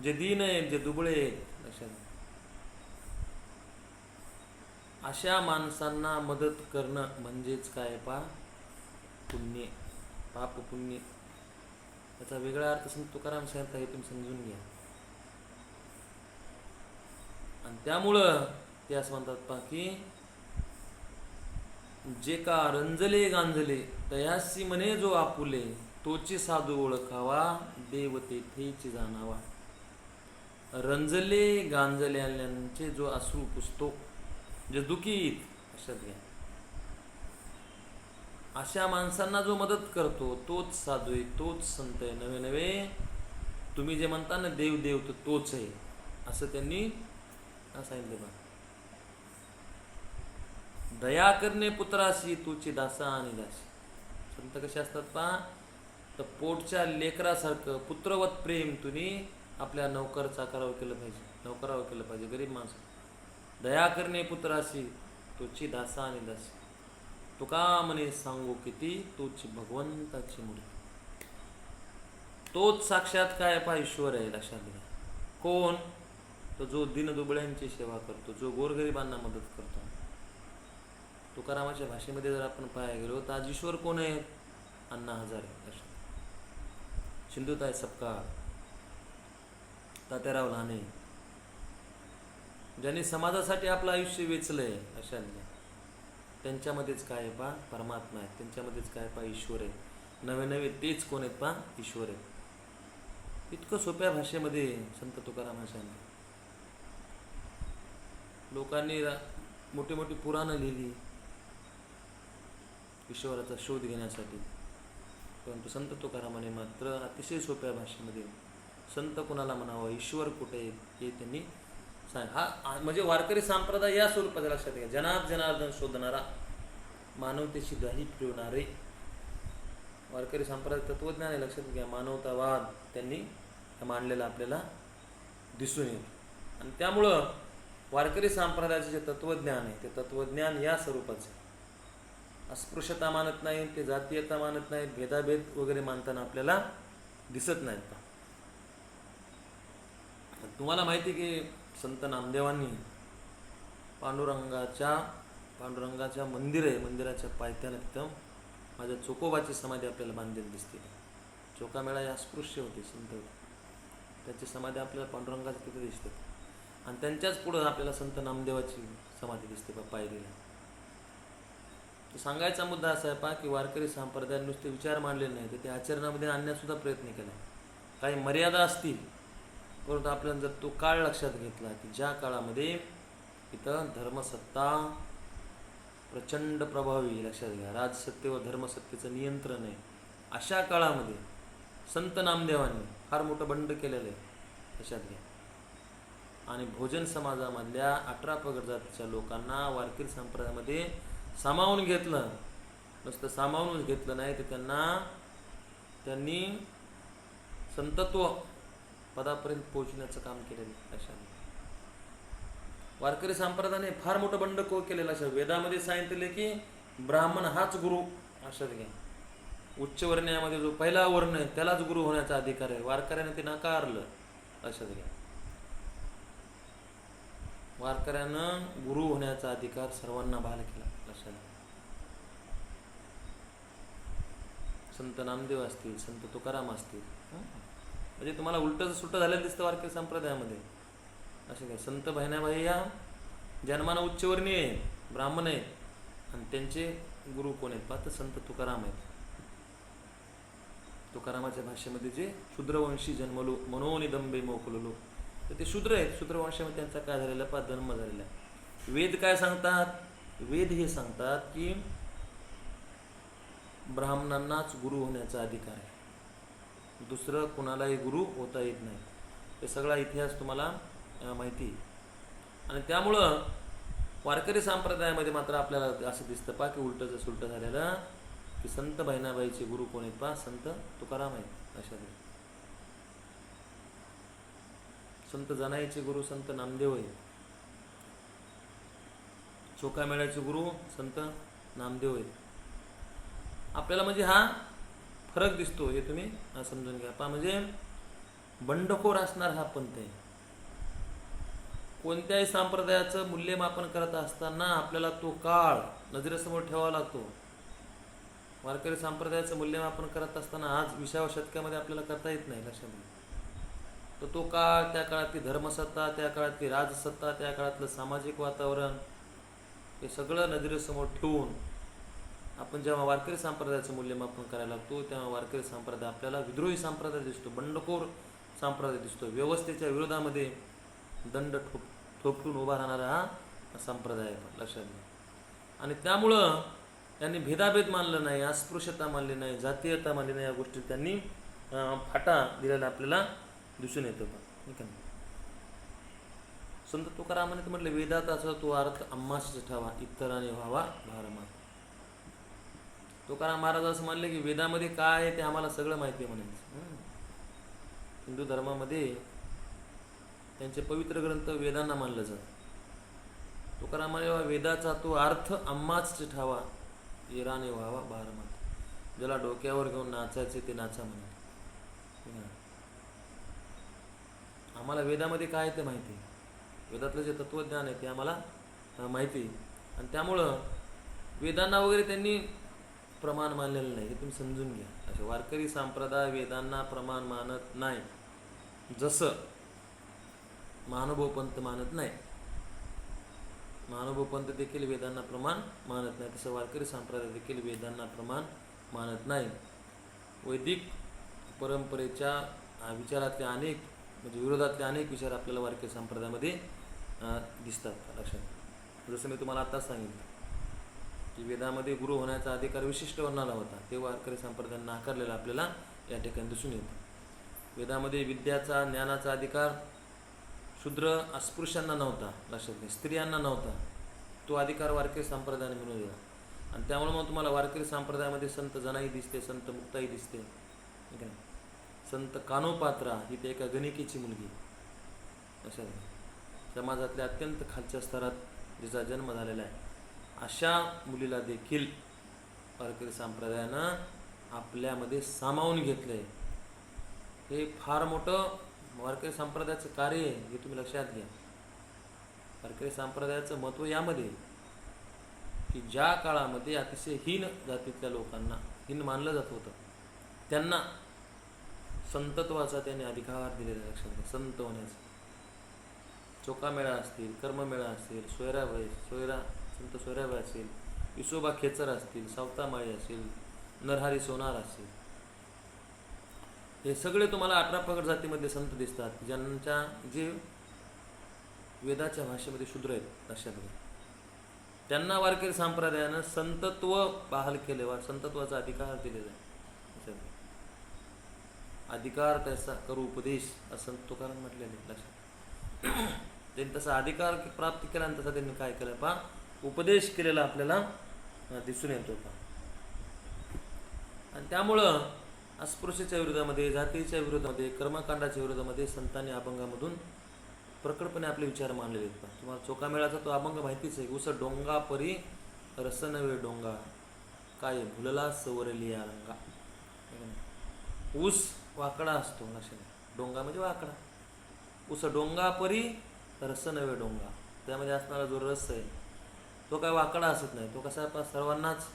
जे दीन आहेत, जे दुबळे आहेत, लक्षात घ्या, अशा माणसांना मदत करणं म्हणजेच काय पुण्य. पाप पुण्य याचा वेगळा अर्थ संत तुकाराम सांगता हे तुम्ही समजून घ्या. आणि त्यामुळं ते असं म्हणतात की जे का रंजले गांजले तयासी म्हणे जो आपुले, तोची साधू ओळखावा देव तेथेच जाणावा. रंजले गांजल्याचे जो अश्रू पुसतो, जे दुखीत, लक्षात घ्या, अशा माणसांना जो मदत करतो तोच साधू आहे, तोच संत आहे. नवे नवे तुम्ही जे म्हणता ना देव देव तर तोच आहे असं त्यांनी सांगितलं बा. दया करणे पुत्राशी तुची दासा आणि दासी. संत कसे असतात तर पोटच्या लेकरासारखं पुत्रवत प्रेम तुम्ही आपल्या नौकर चाकरावर केलं पाहिजे, नौकरावर केलं पाहिजे. गरीब माणसं दया करणे पुत्राशी तुची दासा आणि दासी. तुका म्हणे सांगू किती तोची भगवंताची मूर्ती. तोच साक्षात काय ईश्वर आहे. लक्षात घ्या. कोण? तो जो दीनदुबळ्यांची सेवा करतो, जो गोरगरिबांना मदत करतो. तुकारामाच्या भाषेमध्ये जर आपण पाहायला गेलो तर आज ईश्वर कोण आहे? अण्णा हजारे, सिंधुताई सपकाळ, तात्याराव लहाने, ज्यांनी समाजासाठी आपलं आयुष्य वेचलंय. अशा त्यांच्यामध्येच काय परमात्मा आहे. त्यांच्यामध्येच काय ईश्वर आहे. नवे नवे तेच कोण आहेत ईश्वर आहे. इतकं सोप्या भाषेमध्ये संत तुकाराम सांगितलं. लोकांनी मोठी मोठी पुराणं लिहिली ईश्वराचा शोध घेण्यासाठी, परंतु संत तुकारामाने मात्र अतिशय सोप्या भाषेमध्ये संत कोणाला म्हणावं, ईश्वर कुठे हे त्यांनी हा म्हणजे वारकरी संप्रदाय या स्वरूपाचा. लक्षात घ्या. जनात जनार्दन शोधणारा, मानवतेची दाही फिरवणारे वारकरी संप्रदाय तत्वज्ञान आहे. लक्षात घ्या. मानवतावाद त्यांनी मांडलेला आपल्याला दिसून येईल. आणि त्यामुळं वारकरी संप्रदायाचे जे तत्वज्ञान आहे ते तत्वज्ञान या स्वरूपाचे. अस्पृश्यता मानत नाही, ते जातीयता मानत नाहीत, भेदाभेद वगैरे मानताना आपल्याला दिसत नाहीत. तुम्हाला माहिती की संत नामदेवांनी पांडुरंगाच्या मंदिर आहे, मंदिराच्या पायथ्याला तिथं माझ्या चोकोबाची समाधी आपल्याला बांधलेली दिसते. चोकामेळा या अस्पृश्य होते, संत होते, त्याची समाधी आपल्याला पांडुरंगाच्या तिथे दिसते. आणि त्यांच्याच पुढं आपल्याला संत नामदेवाची समाधी दिसते पायरीला. तर सांगायचा मुद्दा असा आहे की वारकरी संप्रदायाने नुसते विचार मांडले नाही तर ते आचरणामध्ये आणण्यासुद्धा प्रयत्न केला. काही मर्यादा असतील, परंतु आपल्याला जर तो काळ लक्षात घेतला की ज्या काळामध्ये इथं धर्मसत्ता प्रचंड प्रभावी, लक्षात घ्या, राजसत्ते व धर्मसत्तेचं नियंत्रण आहे, अशा काळामध्ये संत नामदेवांनी फार मोठं बंड केलेलं आहे. लक्षात घ्या. आणि भोजन समाजामधल्या 18 पगड जातीच्या लोकांना वारकरी संप्रदायामध्ये सामावून घेतलं. नुसतं सामावूनच घेतलं नाही तर त्यांनी संतत्व पदापर्यंत पोहोचण्याचं काम केलेलं. लक्षात घ्या. वारकरी संप्रदायाने फार मोठं बंड केलेलं आहे. वेदामध्ये सांगितले की ब्राह्मण हाच गुरु. लक्षात घ्या. उच्च वर्ण्यामध्ये जो पहिला वर्ण आहे त्यालाच गुरु होण्याचा अधिकार आहे. वारकऱ्याने ते नाकारलं. लक्षात घ्या. वारकऱ्यानं गुरु होण्याचा अधिकार सर्वांना बहाल केला. लक्षात घ्या. संत नामदेव असतील, संत तुकाराम असतील, म्हणजे तुम्हाला उलटं सुट्ट झालेलं दिसतं वारकरी संप्रदायामध्ये. असे काय संत बहिणाबाई या जन्मानं उच्चवर्णीय आहे, ब्राह्मण आहेत, आणि त्यांचे गुरु कोण आहेत पाहत संत तुकाराम आहेत. तुकारामाच्या भाषेमध्ये जे शूद्रवंशी जन्मलो मनोनिदंबे मोकललो, तर ते शूद्र आहेत. शूद्रवंशामध्ये त्यांचा काय झालेला जन्म झालेला आहे. वेद काय सांगतात? वेद हे सांगतात की ब्राह्मणांनाच गुरु होण्याचा अधिकार आहे. दुसरं कोणालाही गुरु होता येत नाही. हे सगळा इतिहास तुम्हाला माहिती आहे. आणि त्यामुळं वारकरी संप्रदायामध्ये मात्र आपल्याला असं दिसतं पा की उलटं सुलटं झालेलं, की संत बहिणाबाईचे गुरु कोण आहेत पा? संत तुकाराम आहेत. अशा संत जनाईचे गुरु संत नामदेव आहेत. चोखामेळ्याचे गुरु संत नामदेव आहेत. आपल्याला म्हणजे हा फरक दिसतो, हे तुम्ही समजून घ्या पा. म्हणजे बंडखोर असणार हा पंथ आहे. कोणत्याही संप्रदायाचं मूल्यमापन करत असताना आपल्याला तो काळ नजरेसमोर ठेवावा लागतो. वारकरी संप्रदायाचं मूल्यमापन करत असताना आज 20व्या शतकामध्ये आपल्याला करता येत नाही लक्षामध्ये. तर तो काळ, त्या काळातली धर्मसत्ता, त्या काळातली राजसत्ता, त्या काळातलं सामाजिक वातावरण, हे सगळं नजरेसमोर ठेवून आपण जेव्हा वारकरी संप्रदायाचं मूल्यमापन करायला लागतो, तेव्हा वारकरी संप्रदाय आपल्याला विद्रोही संप्रदाय दिसतो, बंडखोर संप्रदाय दिसतो, व्यवस्थेच्या विरोधामध्ये दंड ठोकून उभा राहणारा हा संप्रदाय आहे लक्षात घ्या. आणि त्यामुळं त्यांनी भेदाभेद मानलं नाही, अस्पृश्यता मानली नाही, जातीयता मानली नाही. या गोष्टी त्यांनी फाटा दिलेला आपल्याला दिसून येतो. ठीक आहे. संत तुकारामाने म्हटलं, वेदाताचा तो अर्थ आम्हास ठावा, इतराने व्हावा भारमात. तुकाराम महाराज असं मानले की वेदामध्ये काय आहे ते आम्हाला सगळं माहिती आहे म्हणायचं. हिंदू धर्मामध्ये त्यांचे पवित्र ग्रंथ वेदांना मानलं जातं. तुकारामाने वेदाचा तो अर्थ आम्हाच ठावा, इराने व्हावा भारमात. ज्याला डोक्यावर घेऊन नाचायचे ते नाचा म्हणा. आम्हाला वेदामध्ये काय आहे ते माहिती, वेदातलं जे तत्वज्ञान आहे ते आम्हाला माहिती. आणि त्यामुळं वेदांना वगैरे त्यांनी प्रमाण मानलेलं नाही, हे तुम्ही समजून घ्या. असे वारकरी संप्रदाय वेदांना प्रमाण मानत नाही, जसं महानुभव पंथ मानत नाही. महानुभव पंथ देखील वेदांना प्रमाण मानत नाही, तसं वारकरी संप्रदाय देखील वेदांना प्रमाण मानत नाही. वैदिक परंपरेच्या विचारातले अनेक म्हणजे विरोधातले अनेक विचार आपल्याला वारकरी संप्रदायामध्ये दिसतात लक्षात. जसं मी तुम्हाला आत्ताच सांगितलं की वेदामध्ये गुरु होण्याचा अधिकार विशिष्ट वर्णाला होता, ते वारकरी संप्रदायाने नाकारलेला आपल्याला या ठिकाणी दिसून येतं. वेदामध्ये विद्याचा, ज्ञानाचा अधिकार शूद्र अस्पृश्यांना नव्हता लक्षात घ्या, स्त्रियांना नव्हता. तो अधिकार वारकरी संप्रदायाने मिळवून दिला. आणि त्यामुळे मग तुम्हाला वारकरी संप्रदायामध्ये संत जनाई दिसते, संत मुक्ताई दिसते. ठीक आहे. संत कानोपात्रा ही ते एका गणिकेची मुलगी अशा समाजातल्या अत्यंत खालच्या स्तरात जिचा जन्म झालेला आहे, अशा मुलीला देखील वारकरी संप्रदायानं आपल्यामध्ये सामावून घेतलंय. हे फार मोठं वारकरी संप्रदायाचं कार्य आहे, हे तुम्ही लक्षात घ्या. वारकरी संप्रदायाचं महत्त्व यामध्ये की ज्या काळामध्ये अतिशय हीन जातीतल्या लोकांना हीन मानलं जात होतं, त्यांना संतत्वाचा त्याने अधिकार दिलेला लक्षात घ्या. संत होण्याचा चोखामेळा असतील, कर्ममेळा असतील, संत सोयराबाई असेल, विसोबा खेचर असतील, सावतामाळी असेल, नरहरी सोनार असेल, हे सगळे तुम्हाला 18 पगड जातीमध्ये संत दिसतात, ज्यांच्या जे वेदाच्या भाषेमध्ये शूद्र आहेत लक्षात घ्या. त्यांना वारकरी संप्रदायानं संतत्व बहाल केले, संतत्वाचा अधिकार दिलेला आहे. अधिकार त्याचा करू उपदेश असं तुकाराम म्हटलेले लक्षात. त्यांनी तसा अधिकार प्राप्त केला आणि तसा त्यांनी काय केलं पा उपदेश केलेला आपल्याला दिसून येतो पा. आणि त्यामुळं अस्पृश्यच्या विरोधामध्ये, जातीच्या विरोधामध्ये, कर्मकांडाच्या विरोधामध्ये संतांनी अभंगामधून प्रकटपणे आपले विचार मांडलेले आहेत. तुम्हाला चोखामेळाचा तो अभंग माहितीच आहे. उस डोंगा परी रस नवे डोंगा, काय भुलला सवरली या रंगा. ऊस वाकडा असतो लक्षात, डोंगा म्हणजे वाकडा. उस डोंगा परी रस नवे डोंगा, त्यामध्ये असणारा जो रस आहे तो काय वाकडा असत नाही, तो कसा सर्वांनाच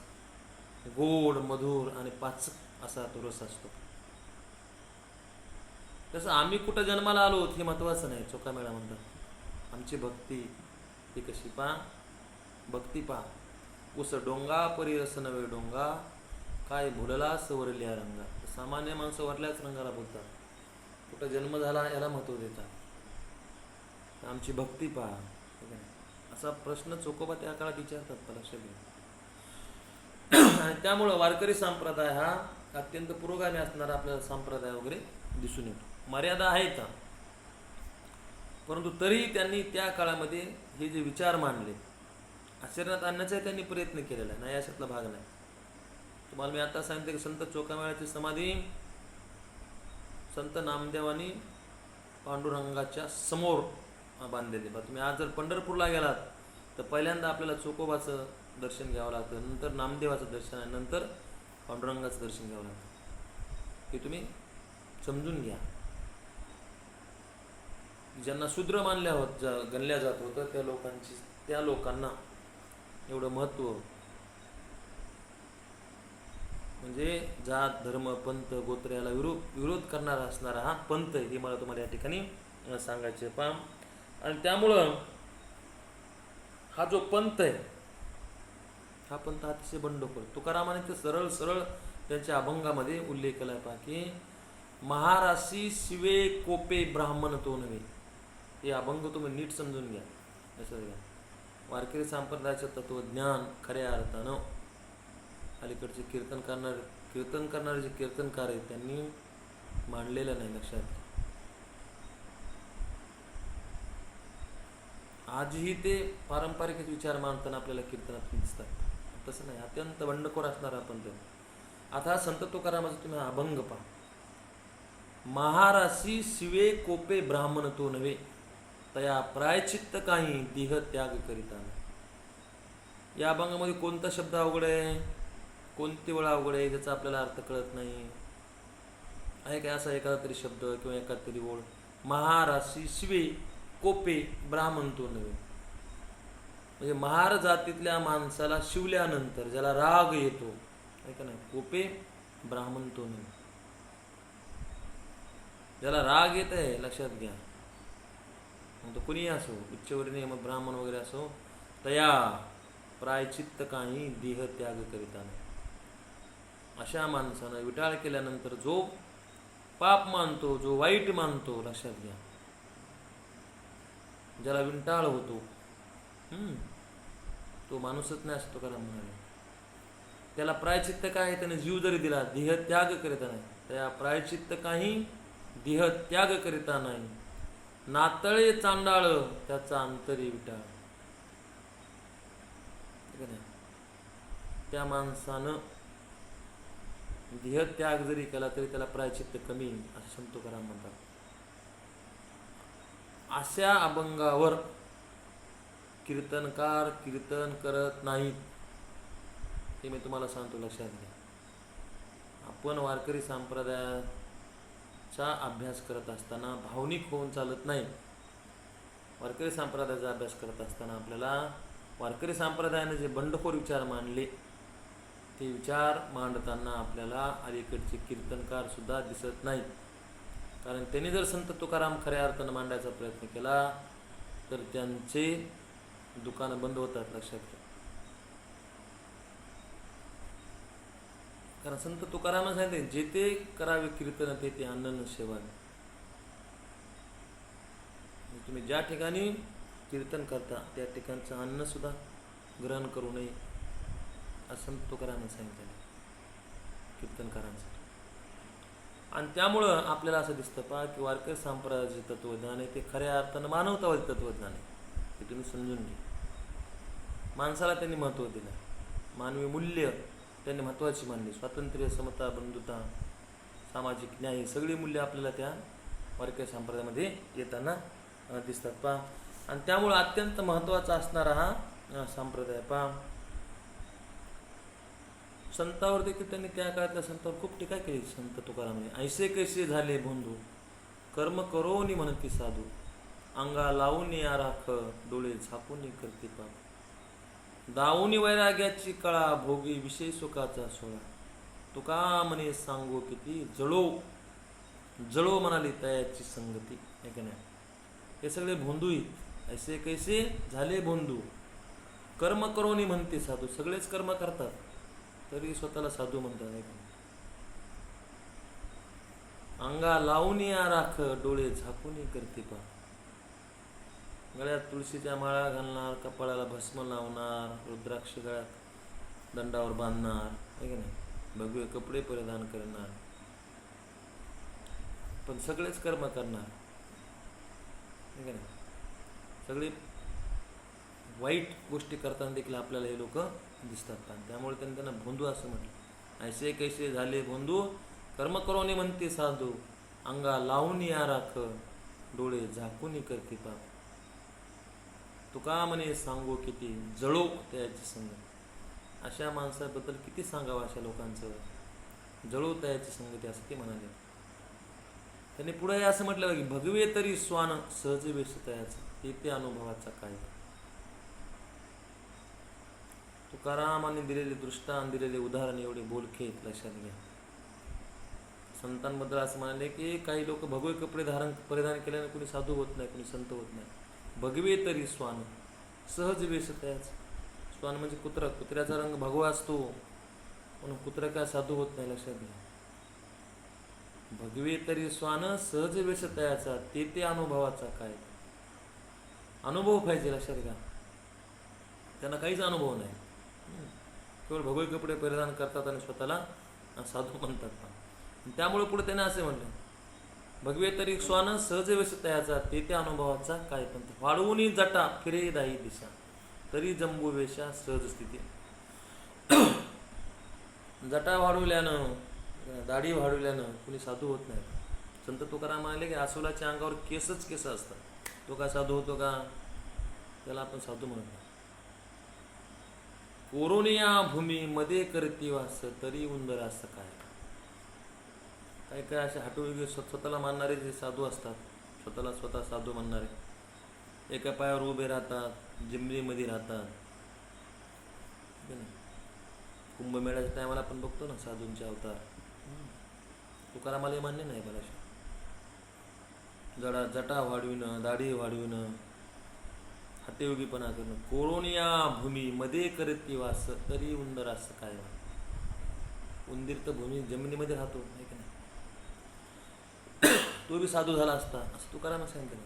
गोड, मधुर आणि पाचक असा तो रस असतो. तसं आम्ही कुठं जन्माला आलो हे महत्त्वाचं नाही. चोखामेळा म्हणतात आमची भक्ती ही कशी पा, भक्ती पा. उस डोंगा परी रस नवे डोंगा, काय भुलला सवरल्या रंगा. सामान्य माणसं वरल्याच रंगाला बोलतात, कुठं जन्म झाला याला महत्त्व देतात. आमची भक्ती पहा असा प्रश्न चोखोबा त्या काळात विचारतात लक्षात घ्या. आणि त्यामुळं वारकरी संप्रदाय हा अत्यंत पुरोगामी असणारा आपल्याला संप्रदाय वगैरे दिसून येतो. मर्यादा आहेत, परंतु तरीही त्यांनी त्या काळामध्ये हे जे विचार मांडले आचरणात आणण्याचाही त्यांनी प्रयत्न केलेला आहे, नाही अशातला भाग नाही. तुम्हाला मी आता सांगितलं की संत चोखामेळ्याची समाधी संत नामदेवानी पांडुरंगाच्या समोर बांधलेली. तुम्ही आज जर पंढरपूरला गेलात तर पहिल्यांदा आपल्याला चोखोबाचं दर्शन घ्यावं लागतं, नंतर नामदेवाचं दर्शन आहे, नंतर पांडुरंगाचं दर्शन घ्यावं लागतं. हे तुम्ही समजून घ्या. ज्यांना शूद्र गणल्या जात होतं त्या लोकांना एवढं महत्त्व, म्हणजे जात धर्म पंथ गोत्र याला विरोध करणारा असणारा हा पंथ आहे, हे मला तुम्हाला या ठिकाणी सांगायचे पहा. आणि त्यामुळं हा जो पंथ आहे हा पंथ अतिशय बंडखोर. तुकारामाने ते सरळ सरळ त्यांच्या अभंगामध्ये उल्लेख केला पहा की महाराशी शिवे कोपे ब्राह्मण तो नव्हे. हे अभंग तुम्ही नीट समजून घ्या. असं घ्या. वारकरी संप्रदायाचं तत्वज्ञान खऱ्या अर्थानं अलीकडचे कीर्तन करणारे जे कीर्तनकार आहेत त्यांनी मांडलेलं नाही. लक्षात घ्या. आजही ते पारंपरिक विचार मांडताना आपल्याला कीर्तनात दिसतात. तसं नाही, अत्यंत बंडखोर असणार आपण ते. आता संत तुकारामाचा तुम्ही अभंग पहा. महाराशी शिवे कोपे ब्राह्मण तो नव्हे, तया प्रायचित्त काही देह त्याग करिता. या अभंगामध्ये कोणता शब्द अवघड आहे, कोणती वेळ अवघड आहे, त्याचा आपल्याला अर्थ कळत नाही. आहे काय असा एखादा तरी शब्द किंवा एखादा तरी ओळ. महाराशी शिवे कोपे ब्राह्मण तो नव्हे, म्हणजे महार जातीतल्या माणसाला शिवल्यानंतर ज्याला राग येतो, आहे का नाही, कोपे ब्राह्मण तो नव्हे. ज्याला राग येत आहे लक्षात घ्या, मग तो कुणी असो, उच्चवर्णीय मग ब्राह्मण वगैरे असो, तया प्रायचित्त काही देह त्याग करिता नाही. अशा माणसानं विटाळ केल्यानंतर जो पाप मानतो, जो वाईट मानतो, लक्षात घ्या, ज्याला विंटाळ होतो तो माणूसच नाही असतो. तुकाराम म्हणाले त्याला प्रायचित्त काय, त्याने जीव जरी दिला देह त्याग करिता नाही. त्या प्रायचित्त काही देह त्याग करिता नाही. नातळे चांडाळ त्याचा अंतरी विटाळ. त्या माणसानं देह त्याग जरी केला तरी त्याला प्रायचित्त कमी, असं संत तुकाराम म्हणतात. अशा अभंगावर कीर्तनकार कीर्तन करत नाहीत, हे मी तुम्हाला सांगतो. लक्षात घ्या. आपण वारकरी संप्रदायाचा अभ्यास करत असताना भावनिक होऊन चालत नाही. वारकरी संप्रदायाचा अभ्यास करत असताना आपल्याला वारकरी संप्रदायाने जे बंडखोर विचार मांडले ते विचार मांडताना आपल्याला अलीकडचे कीर्तनकार सुद्धा दिसत नाहीत. कारण त्यांनी जर संत तुकाराम खऱ्या अर्थानं मांडायचा प्रयत्न केला तर त्यांचे दुकानं बंद होतात. लक्षात घ्या. कारण संत तुकाराम सांगितले जेथे करावे कीर्तन ते अन्न सेवन. तुम्ही ज्या ठिकाणी कीर्तन करता त्या ठिकाणचं अन्न सुद्धा ग्रहण करू नये, असं संत तुकाराम सांगितलं कीर्तनकारांसाठी. आणि त्यामुळं आपल्याला असं दिसतं पहा की वारकरी संप्रदायाचे तत्वज्ञान आहे ते खऱ्या अर्थानं मानवतावादी तत्वज्ञान आहे. हे तुम्ही समजून घ्या. माणसाला त्यांनी महत्त्व दिलं, मानवी मूल्य त्यांनी महत्त्वाची मानली. स्वातंत्र्य, समता, बंधुता, सामाजिक न्याय ही सगळी मूल्य आपल्याला त्या वारकरी संप्रदायामध्ये येताना दिसतात पहा. आणि त्यामुळं अत्यंत महत्त्वाचा असणारा हा संप्रदाय पहा. संतावर देखील त्यांनी त्या काळातल्या संतावर खूप टीका केली संत तुकारामाने. ऐसे कैसे झाले बोंधू, कर्म करोनी म्हणती साधू, अंगा लावून या राख, डोळे झाकून करते पाप, दावूनी वैराग्याची कळा, भोगी विषय सुखाचा सोळा, तुका म्हणे सांगू किती, जळो जळो म्हणाली तयाची संगती. आहे का नाही. हे सगळे भोंदू. ऐसे कैसे झाले बोंधू, कर्म करोनी म्हणते साधू. सगळेच कर्म करतात तरी स्वतःला साधू म्हणतात. अंगा लावून या राख, डोळे झाकून करते पा. गळ्यात तुळशीच्या माळा घालणार, कपाळाला भस्म लावणार, रुद्राक्ष गळ्यात दंडावर बांधणार, आहे की नाही, भगवे कपडे परिधान करणार, पण सगळेच कर्म करणार, ठीक आहे ना. सगळे वाईट गोष्टी करताना देखील आपल्याला हे लोक दिसतात. त्यामुळे त्यांना भोंदू असं म्हटलं. ऐसे कैसे झाले भोंदू, कर्म करोनी म्हणते साधू, अंगा लावून या राख, डोळे झाकून करते पाप. तुका म्हणे सांगू किती, जळो त्याची संग. अशा माणसाबद्दल किती सांगावं, अशा लोकांचं, जळो त्याची संगती, असं ते म्हणाले. त्यांनी पुढे असं म्हटलं की भगवे तरी स्वान सहज वेश तयाचं, ते अनुभवाचा काय. तुकारामाने दिलेले दृष्टांत, दिलेले उदाहरण एवढे बोलके लक्षात घ्या. संतांबद्दल असं म्हणाले की काही लोक भगवे कपडे परिधान केल्याने कोणी साधू होत नाही, कोणी संत होत नाही. भगवे तरी स्वान सहज वेश तयाच. स्वान म्हणजे कुत्रा, कुत्र्याचा रंग भगवा असतो म्हणून कुत्रा काय साधू होत नाही, लक्षात घ्या. भगवे तरी स्वान सहज वेश तयाचा, ते अनुभवाचा काय. अनुभव पाहिजे, लक्षात घ्या. त्यांना काहीच अनुभव नाही, केवळ भगवे कपडे परिधान करतात आणि स्वतःला साधू म्हणतात. त्यामुळे पुढे त्याने असे म्हटले, भगवे तरी स्वान सहज वेश तयाचा, ते अनुभवाचा काय पंथ. वाढवून जटा फिरे दाही दिशा, तरी जंबू वेशा सहज स्थिती. जटा वाढवल्यानं, दाढी वाढवल्यानं कुणी साधू होत नाही. संत तुकाराम म्हणाले की अस्वलाच्या अंगावर केसच केस असतात, तो काय साधू होतो का, त्याला आपण साधू म्हणत नाही. कोरोनिया भूमी मध्ये करती वास, तरी उंदर असं काय. काय काय असे हटवगे स्वतःला मानणारे जे साधू असतात, स्वतः साधू म्हणणारे, एका पायावर उभे राहतात, जिमनीमध्ये राहतात. कुंभमेळ्याच्या टायमाला आपण बघतो ना साधूंचे अवतार. तुकारामाला मान्य नाही बराचशा. जटा वाढविणं, दाढी वाढविणं, हटेयोगीपणा करणं. कोरोनिया भूमी मध्ये करती वास, तरी उंदर असं काय. उंदीर तर भूमी जमिनीमध्ये राहतो, नाही का नाही. तो बी साधू झाला असता असं तुकाराम सांगितलं.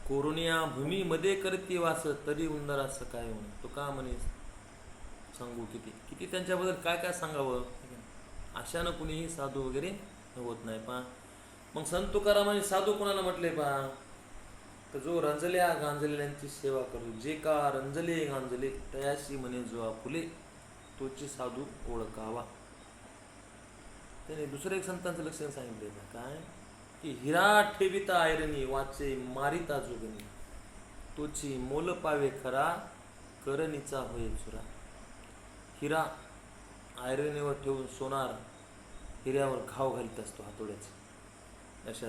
कोरोनिया भूमी मध्ये करती वास, तरी उंदर असं काय म्हणून. तो का म्हणे सांगू किती किती त्यांच्याबद्दल काय काय सांगावं. अशानं कुणीही साधू वगैरे होत नाही. पहा मग संत तुकारामाने साधू कोणाला म्हटले पहा, तर जो रंजल्या गांजलेल्यांची सेवा करू, जे का रंजले गांजले तयाशी म्हणे जो आपुले, तोची साधू ओळखावा. त्याने दुसऱ्या एक संतांचं लक्षण सांगितले काय की हिरा ठेविता ऐरणी, वाचे मारिता जोगणी, तोची मोल पावे खरा, करणीचा होय चुरा. हिरा ऐरणीवर ठेवून सोनार हिऱ्यावर घाव घालीत असतो हातोड्याचे. अशा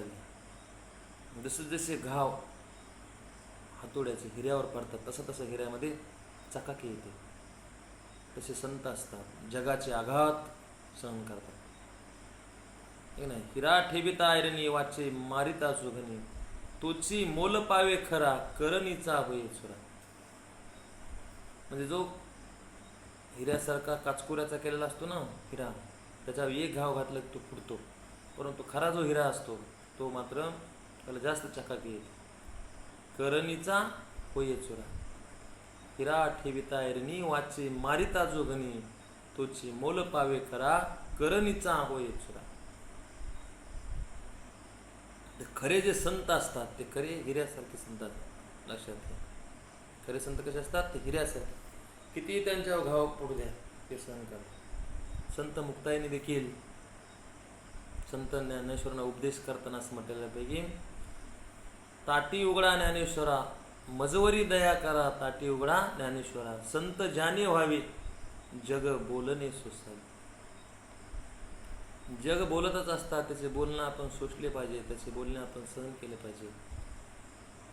जसे जसे घाव हातोड्याचे हिऱ्यावर पडतात तसं तसं हिऱ्यामध्ये चकाकी येते. तसे संत असतात, जगाचे आघात सहन करतात. नाही हिरा ठेविता ऐरणी, वाचे मारिता सुघनी, तोची मोल पावे खरा, करणीचा होय चुरा. म्हणजे जो हिऱ्यासारखा काचकुऱ्याचा केलेला असतो ना हिरा, त्याच्यावर एक घाव घातला की तो फुटतो. परंतु खरा जो हिरा असतो तो मात्र त्याला जास्त चकाकी येते. करणीचा होय चुरा. हिरा ठेविता ऐरणी, वाचे मारिता जोगणी, तोची मोल पावे खरा, करणीचा होय चुरा. खरे जे संत असतात ते खरे हिऱ्यासारखे संत असतात, लक्षात घ्या. खरे संत कसे असतात, ते हिऱ्यासारखे. किती त्यांच्यावर घाव पडू द्या ते सहन करतात. संत मुक्ताईने देखील संत ज्ञानेश्वरांना उपदेश करताना असं म्हटलेल्यापैकी, ताटी उघडा ज्ञानेश्वरा, मजवरी दया करा, ताटी उघडा ज्ञानेश्वरा, संत जाणे व्हावे, जग बोलणे सोसावे. जग बोलतच असतात, त्याचे बोलणं आपण सोसले पाहिजे, त्याचे बोलणे आपण सहन केले पाहिजे.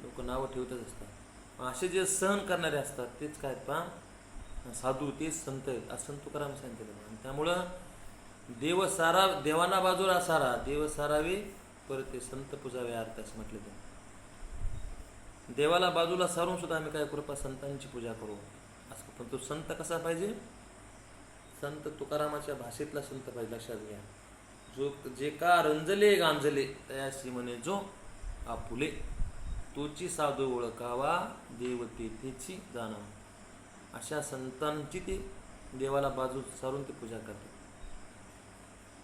लोक नावं ठेवतच असतात. असे जे सहन करणारे असतात तेच काय पहा साधू, तेच संत आहेत असं संत तुकाराम सांगितलं. त्यामुळं देव सारा, देवाना बाजूला सारा, देव सारावे परते संत पुजावे अर्थ असं म्हटलं ते. देवाला बाजूला सारून सुद्धा आम्ही काय कृपा संतांची पूजा करू असं. पण तो संत कसा पाहिजे, संत तुकारामाच्या भाषेतला संत पाहिजे, लक्षात घ्या. जो जे का रंजले गांजले तयाशी म्हणे जो आपुले, तोची साधू ओळखावा, देवतेची जाणावा. अशा संतांची ती देवाला बाजू सारून ते पूजा करतात.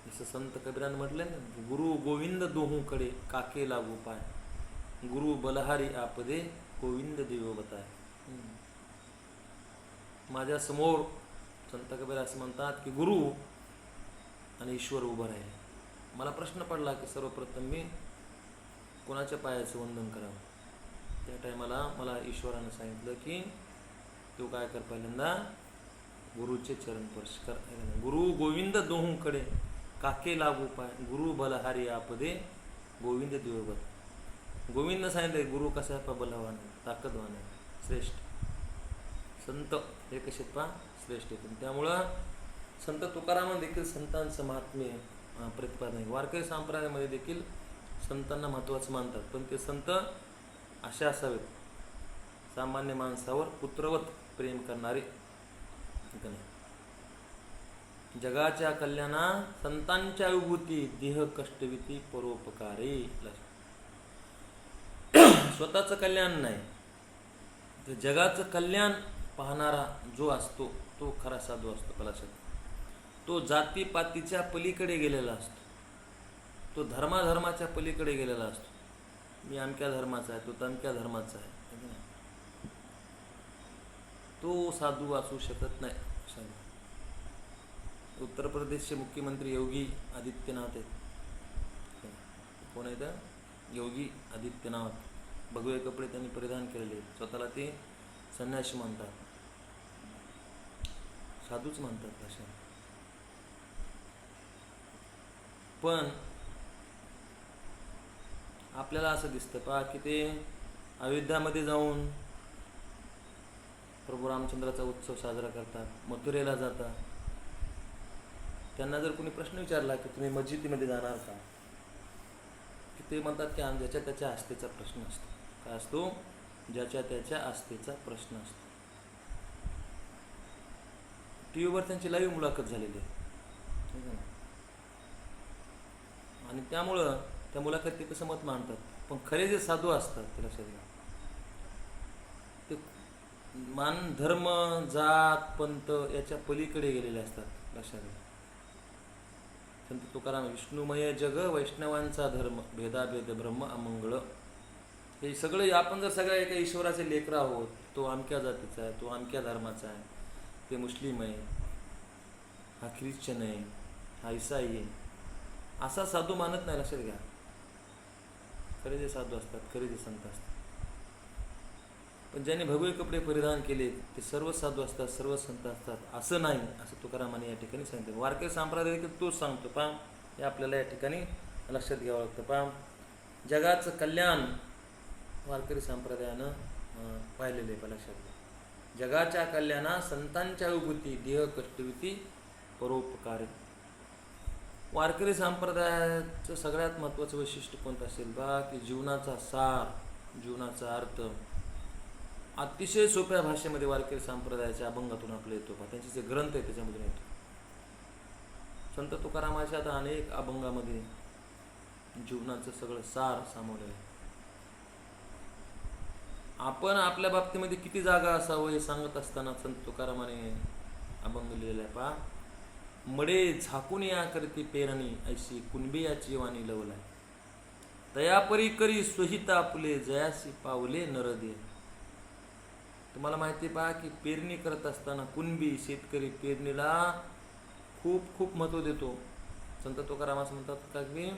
जसं संत कबीरानं म्हटलं ना, गुरु गोविंद दोहूकडे काके लागू पाय, गुरु बलहारी आपदे गोविंद देव बताय. माझ्या समोर संत कबीर असं म्हणतात की गुरु आणि ईश्वर उभं राहिले. मला प्रश्न पडला की सर्वप्रथम मी कोणाच्या पायाचं वंदन करावं. त्या टायमाला मला ईश्वरानं सांगितलं की तू काय कर, पहिल्यांदा गुरुचे चरण स्पर्श कर. गुरु गोविंद दोहूकडे काके लागू पाय, गुरु बलहारी आपदे गोविंद देवबत. गोविंद सांगितले गुरु कसा आहे, बलवान आहे, ताकदवान आहे, श्रेष्ठ. संत हे कसे पा श्रेष्ठ येतील. त्यामुळं संत तुकारामानं देखील संतांचं महात्म्य प्रतिपादन आहे. वारकरी संप्रदायामध्ये देखील संतांना महत्त्वाचं मानतात, पण ते संत असे असावेत सामान्य माणसावर पुत्रवत प्रेम करणारे. जगाच्या कल्याणा संतांच्या विभूती, देह कष्टविती परोपकारे. स्वतःचं कल्याण नाही तर जगाचं कल्याण पाहणारा जो असतो तो खरा साधू असतो. कलाशात तो जातीपातीच्या पलीकडे गेलेला असतो, तो धर्माधर्माच्या पलीकडे गेलेला असतो. मी अमक्या धर्माचा आहे, तो तमक्या धर्माचा आहे, तो साधू असू शकत नाही. उत्तर प्रदेशचे मुख्यमंत्री योगी आदित्यनाथ आहेत. कोण आहेत? योगी आदित्यनाथ. भगवे कपडे त्यांनी परिधान केलेले, स्वतःला ते संन्यासी म्हणतात, साधूच म्हणतात अशा. पण आपल्याला असं दिसतं पहा की ते अयोध्यामध्ये जाऊन प्रभू रामचंद्राचा उत्सव साजरा करतात, मथुरेला जातात. त्यांना जर कोणी प्रश्न विचारला की तुम्ही मस्जिदीमध्ये जाणार का, की ते म्हणतात की ज्याच्या त्याच्या आस्थेचा प्रश्न असतो. काय असतो? ज्याच्या त्याच्या आस्थेचा प्रश्न असतो. टी व्हीवर त्यांची लाईव्ह मुलाखत झालेली आहे आणि त्यामुळं त्या मुलाखतीत कसं मत मांडतात. पण खरे जे साधू असतात ते लक्षात घ्या, ते मान धर्म जात पंथ याच्या पलीकडे गेलेले असतात. लक्षात घ्या. संत तुकाराम विष्णुमय जग वैष्णवांचा धर्म, भेदाभेद ब्रह्म अमंगळ. हे सगळे आपण जर सगळ्या एका ईश्वराचे लेकरं आहोत, तो अमक्या जातीचा आहे, तो अमक्या धर्माचा आहे, ते मुस्लिम आहे, हा ख्रिश्चन आहे, हा ईसाई आहे, असा साधू मानत नाही. लक्षात घ्या. खरे जे साधू असतात, खरे जे संत असतात, पण ज्यांनी भगवे कपडे परिधान केले ते सर्व साधू असतात, सर्व संत असतात असं नाही, असं तुकारामाने या ठिकाणी सांगितलं. वारकरी संप्रदाय देखील तोच सांगतो. पहा, हे आपल्याला या ठिकाणी लक्षात घ्यावं लागतं. पहा, जगाचं कल्याण वारकरी संप्रदायानं पाहिलेलं आहे. लक्षात घ्या. जगाच्या कल्याणा संतांच्या विभूती, देह कष्टविती परोपकारी. वारकरी संप्रदायाचं सगळ्यात महत्त्वाचं वैशिष्ट्य कोणतं असेल बा, की जीवनाचा सार, जीवनाचा अर्थ अतिशय सोप्या भाषेमध्ये वारकरी संप्रदायाच्या अभंगातून आपल्या येतो. पहा, त्यांचे जे ग्रंथ आहेत त्याच्यामधून येतो. संत तुकारामाच्या आता अनेक अभंगामध्ये जीवनाचं सगळं सार सामावलं आहे. आपण आपल्या बाबतीमध्ये किती जागा असावं हे सांगत असताना संत तुकारामाने अभंग लिहिलेला आहे. पहा, मडे झाकून या करती पेरणी, ऐशी कुणबियाची वाणी लवलाय, तयापरी करी स्वहिता आपले, जयासी पावले नरदे. तुम्हाला माहिती आहे पहा की पेरणी करत असताना कुणबी शेतकरी पेरणीला खूप खूप महत्त्व देतो. संत तुकाराम असं म्हणतात का की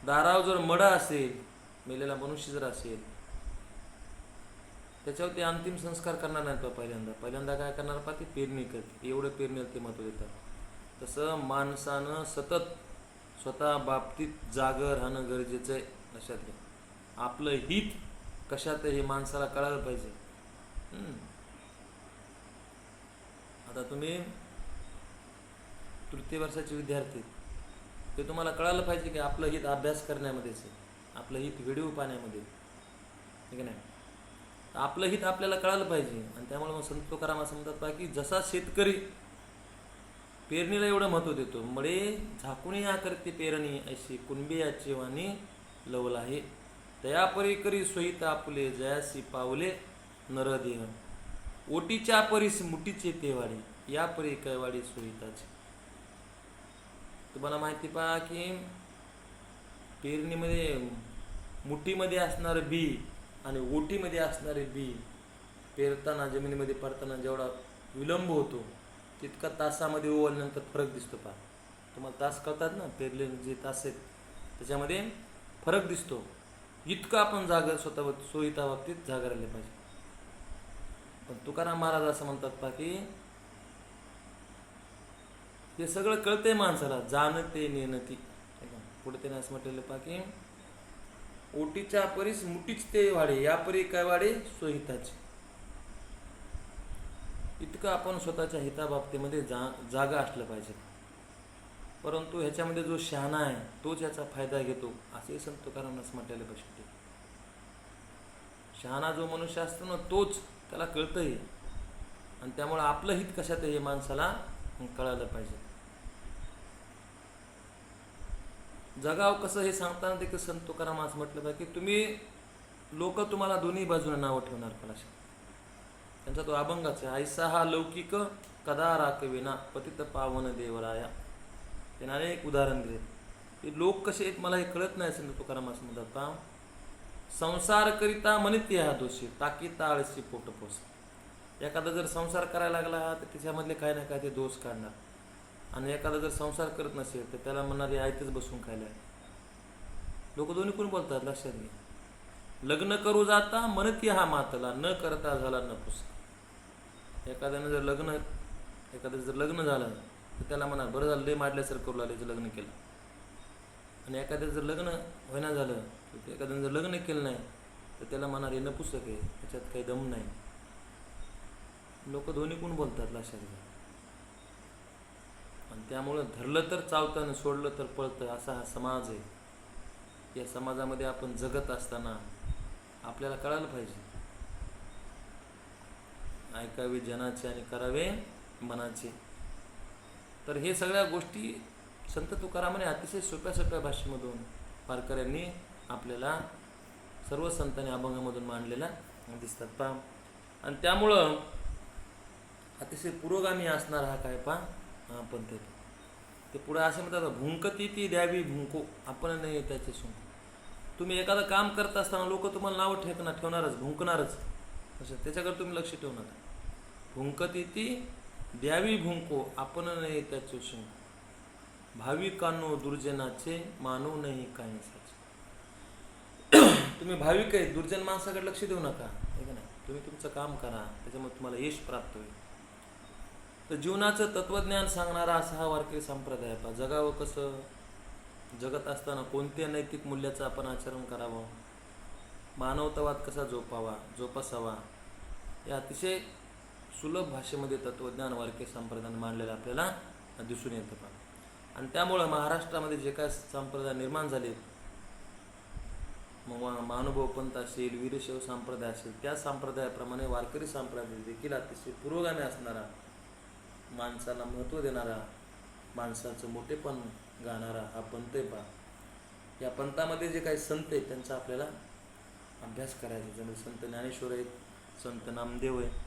दारावर जर मडा असेल, मेलेला मनुष्य जर असेल, त्याच्यावर ते अंतिम संस्कार करणार नाही. तो पहिल्यांदा काय करणार पहा, ती पेरणी करते. एवढं पेरणीला ते महत्त्व देतात. तसं माणसानं सतत स्वतः बाबतीत जागर राहणं गरजेचं आहे. लक्षात घ्या. आपलं हित कशात हे माणसाला कळायला पाहिजे. आता तुम्ही तृतीय वर्षाचे विद्यार्थी, ते तुम्हाला कळायला पाहिजे की आपलं हित अभ्यास करण्यामध्येच आहे, आपलं हित व्हिडिओ पाहण्यामध्ये, ठीक आहे नाही. आपलं हित आपल्याला कळायला पाहिजे. आणि त्यामुळे मग संत तुकाराम असं म्हणतात पहा की जसा शेतकरी पेरणीला एवढं महत्त्व देतो, मळे झाकून या करते पेरणी, अशी कुणबियाची वाणी लवला आहे, तयापरी करी सोयीता आपले, जयासी पावले नरदेह, ओटीच्या परीस मुठीचे तेवाडे. या परी कैवाडी सुहिताचे. तुम्हाला माहिती पहा की पेरणीमध्ये मुठीमध्ये असणारं बी आणि ओटीमध्ये असणारे बी पेरताना जमिनीमध्ये पडताना जेवढा विलंब होतो तितका तासामध्ये ओवल्यानंतर फरक दिसतो. पहा तुम्हाला तास कळतात ना, पेरलेले जे तास आहेत त्याच्यामध्ये फरक दिसतो. इतकं आपण जागर स्वतः सोयीता बाबतीत जागर राहिले पाहिजे. पण तुकाराम महाराज असं म्हणतात पहा की हे सगळं कळतंय माणसाला, जाणते नेणती. पुढे त्याने असं म्हटलेलं पहा की ओटीच्या परीस मुठीच ते वाढे, या परी काय वाढे स्वहिताचे. इतकं आपण स्वतःच्या हिताबाबतीमध्ये जागा असलं पाहिजे. परंतु ह्याच्यामध्ये जो शहाणा आहे तोच याचा फायदा घेतो असे संत तुकारामांनी म्हटलेलं पाहिजे. शहाणा जो मनुष्य असतो ना तोच त्याला कळतंय, आणि त्यामुळे आपलं हित कशात हे माणसाला कळायला पाहिजे. जगाव कसं हे सांगताना देखील संत तुकाराम असं म्हटलं पाहिजे की तुम्ही लोक तुम्हाला दोन्ही बाजूने नावं ठेवणार कलाश. त्यांचा तो अभंगाच आहे, ऐसा हा लौकिक कदा राखविना पतित पावन देवराया. त्याने अनेक उदाहरण दिले की लोक कसे आहेत मला हे कळत नाही. संत तुकाराम असं म्हणतात पहा, संसार करिता म्हणते हा दोषी ताकी ताळशी पोट पोस. एखादा जर संसार करायला लागला तर त्याच्यामधले काय ना काय ते दोष काढणार, आणि एखादा जर संसार करत नसेल तर त्याला म्हणणारे आयतच बसून खायला. लोक दोन्ही कोण बोलतात लक्षात घे. लग्न करू जाता म्हणती हा मातला न करता झाला नपुस. एखाद्यानं जर लग्न झालं तर त्याला म्हणा बरं झालं लय माडल्यासारखं करू लागले लग्न केलं. आणि एखाद्या जर लग्न होईना झालं तर एखाद्यानं जर लग्न केलं नाही तर त्याला म्हणणार हे नपुसक आहे, त्याच्यात काही दम नाही. लोक दोन्ही कोण बोलतात लक्षात घ्या. आणि त्यामुळं धरलं तर चावतं आणि सोडलं तर पळतं असा हा समाज आहे. या समाजामध्ये आपण जगत असताना आपल्याला कळायला पाहिजे, ऐकावे जनाचे आणि करावे मनाचे. तर हे सगळ्या गोष्टी संत तुकारामाने अतिशय सोप्या सोप्या भाषेमधून वारकऱ्यांनी आपल्याला सर्व संतांनी अभंगामधून मांडलेला दिसतात पहा. आणि त्यामुळं अतिशय पुरोगामी असणार हा काय पहा पंथ. ते पुढे असे म्हणतात, भुंकती ती द्यावी भुंको आपण नाही त्याचे सुंक. तुम्ही एखादं काम करत असताना लोक तुम्हाला नावं ठेवणारच, भुंकणारच. असं त्याच्याकडे तुम्ही लक्ष ठेवू नका. भुंकती ती द्यावी भुंको आपण नाही त्याचे सुंक. भाविकांनो दुर्जनाचे मानू नाही काही साचे. तुम्ही भाविक आहे, दुर्जन माणसाकडे लक्ष देऊ नका, हे का नाही. तुम्ही तुमचं काम करा, त्याच्यामुळे तुम्हाला यश प्राप्त होईल. तर जीवनाचं तत्वज्ञान सांगणारा असा हा वारकरी संप्रदाय पहा. जगावं कसं, जगत असताना कोणत्या नैतिक मूल्याचं आपण आचरण करावं, मानवतावाद कसा जोपासावा, या अतिशय सुलभ भाषेमध्ये तत्वज्ञान वारकरी संप्रदायाने मांडलेलं आपल्याला दिसून येतं पहा. आणि त्यामुळं महाराष्ट्रामध्ये जे काय संप्रदाय निर्माण झाले, मग महानुभव पंथ असेल, वीरशैव संप्रदाय असेल, त्या संप्रदायाप्रमाणे वारकरी संप्रदाय देखील अतिशय पुरोगामी असणारा, माणसाला महत्त्व देणारा, माणसाचं मोठेपण गाणारा हा पंथ आहे पहा. या पंथामध्ये जे काही संत आहेत त्यांचा आपल्याला अभ्यास करायचा. ज्यामध्ये संत ज्ञानेश्वर आहेत, संत नामदेव आहेत,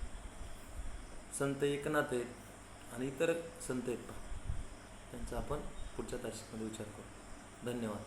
संत एकनाथ आहेत आणि इतर संत आहेत पहा. त्यांचा आपण पुढच्या तासिकेमध्ये विचार करू. धन्यवाद.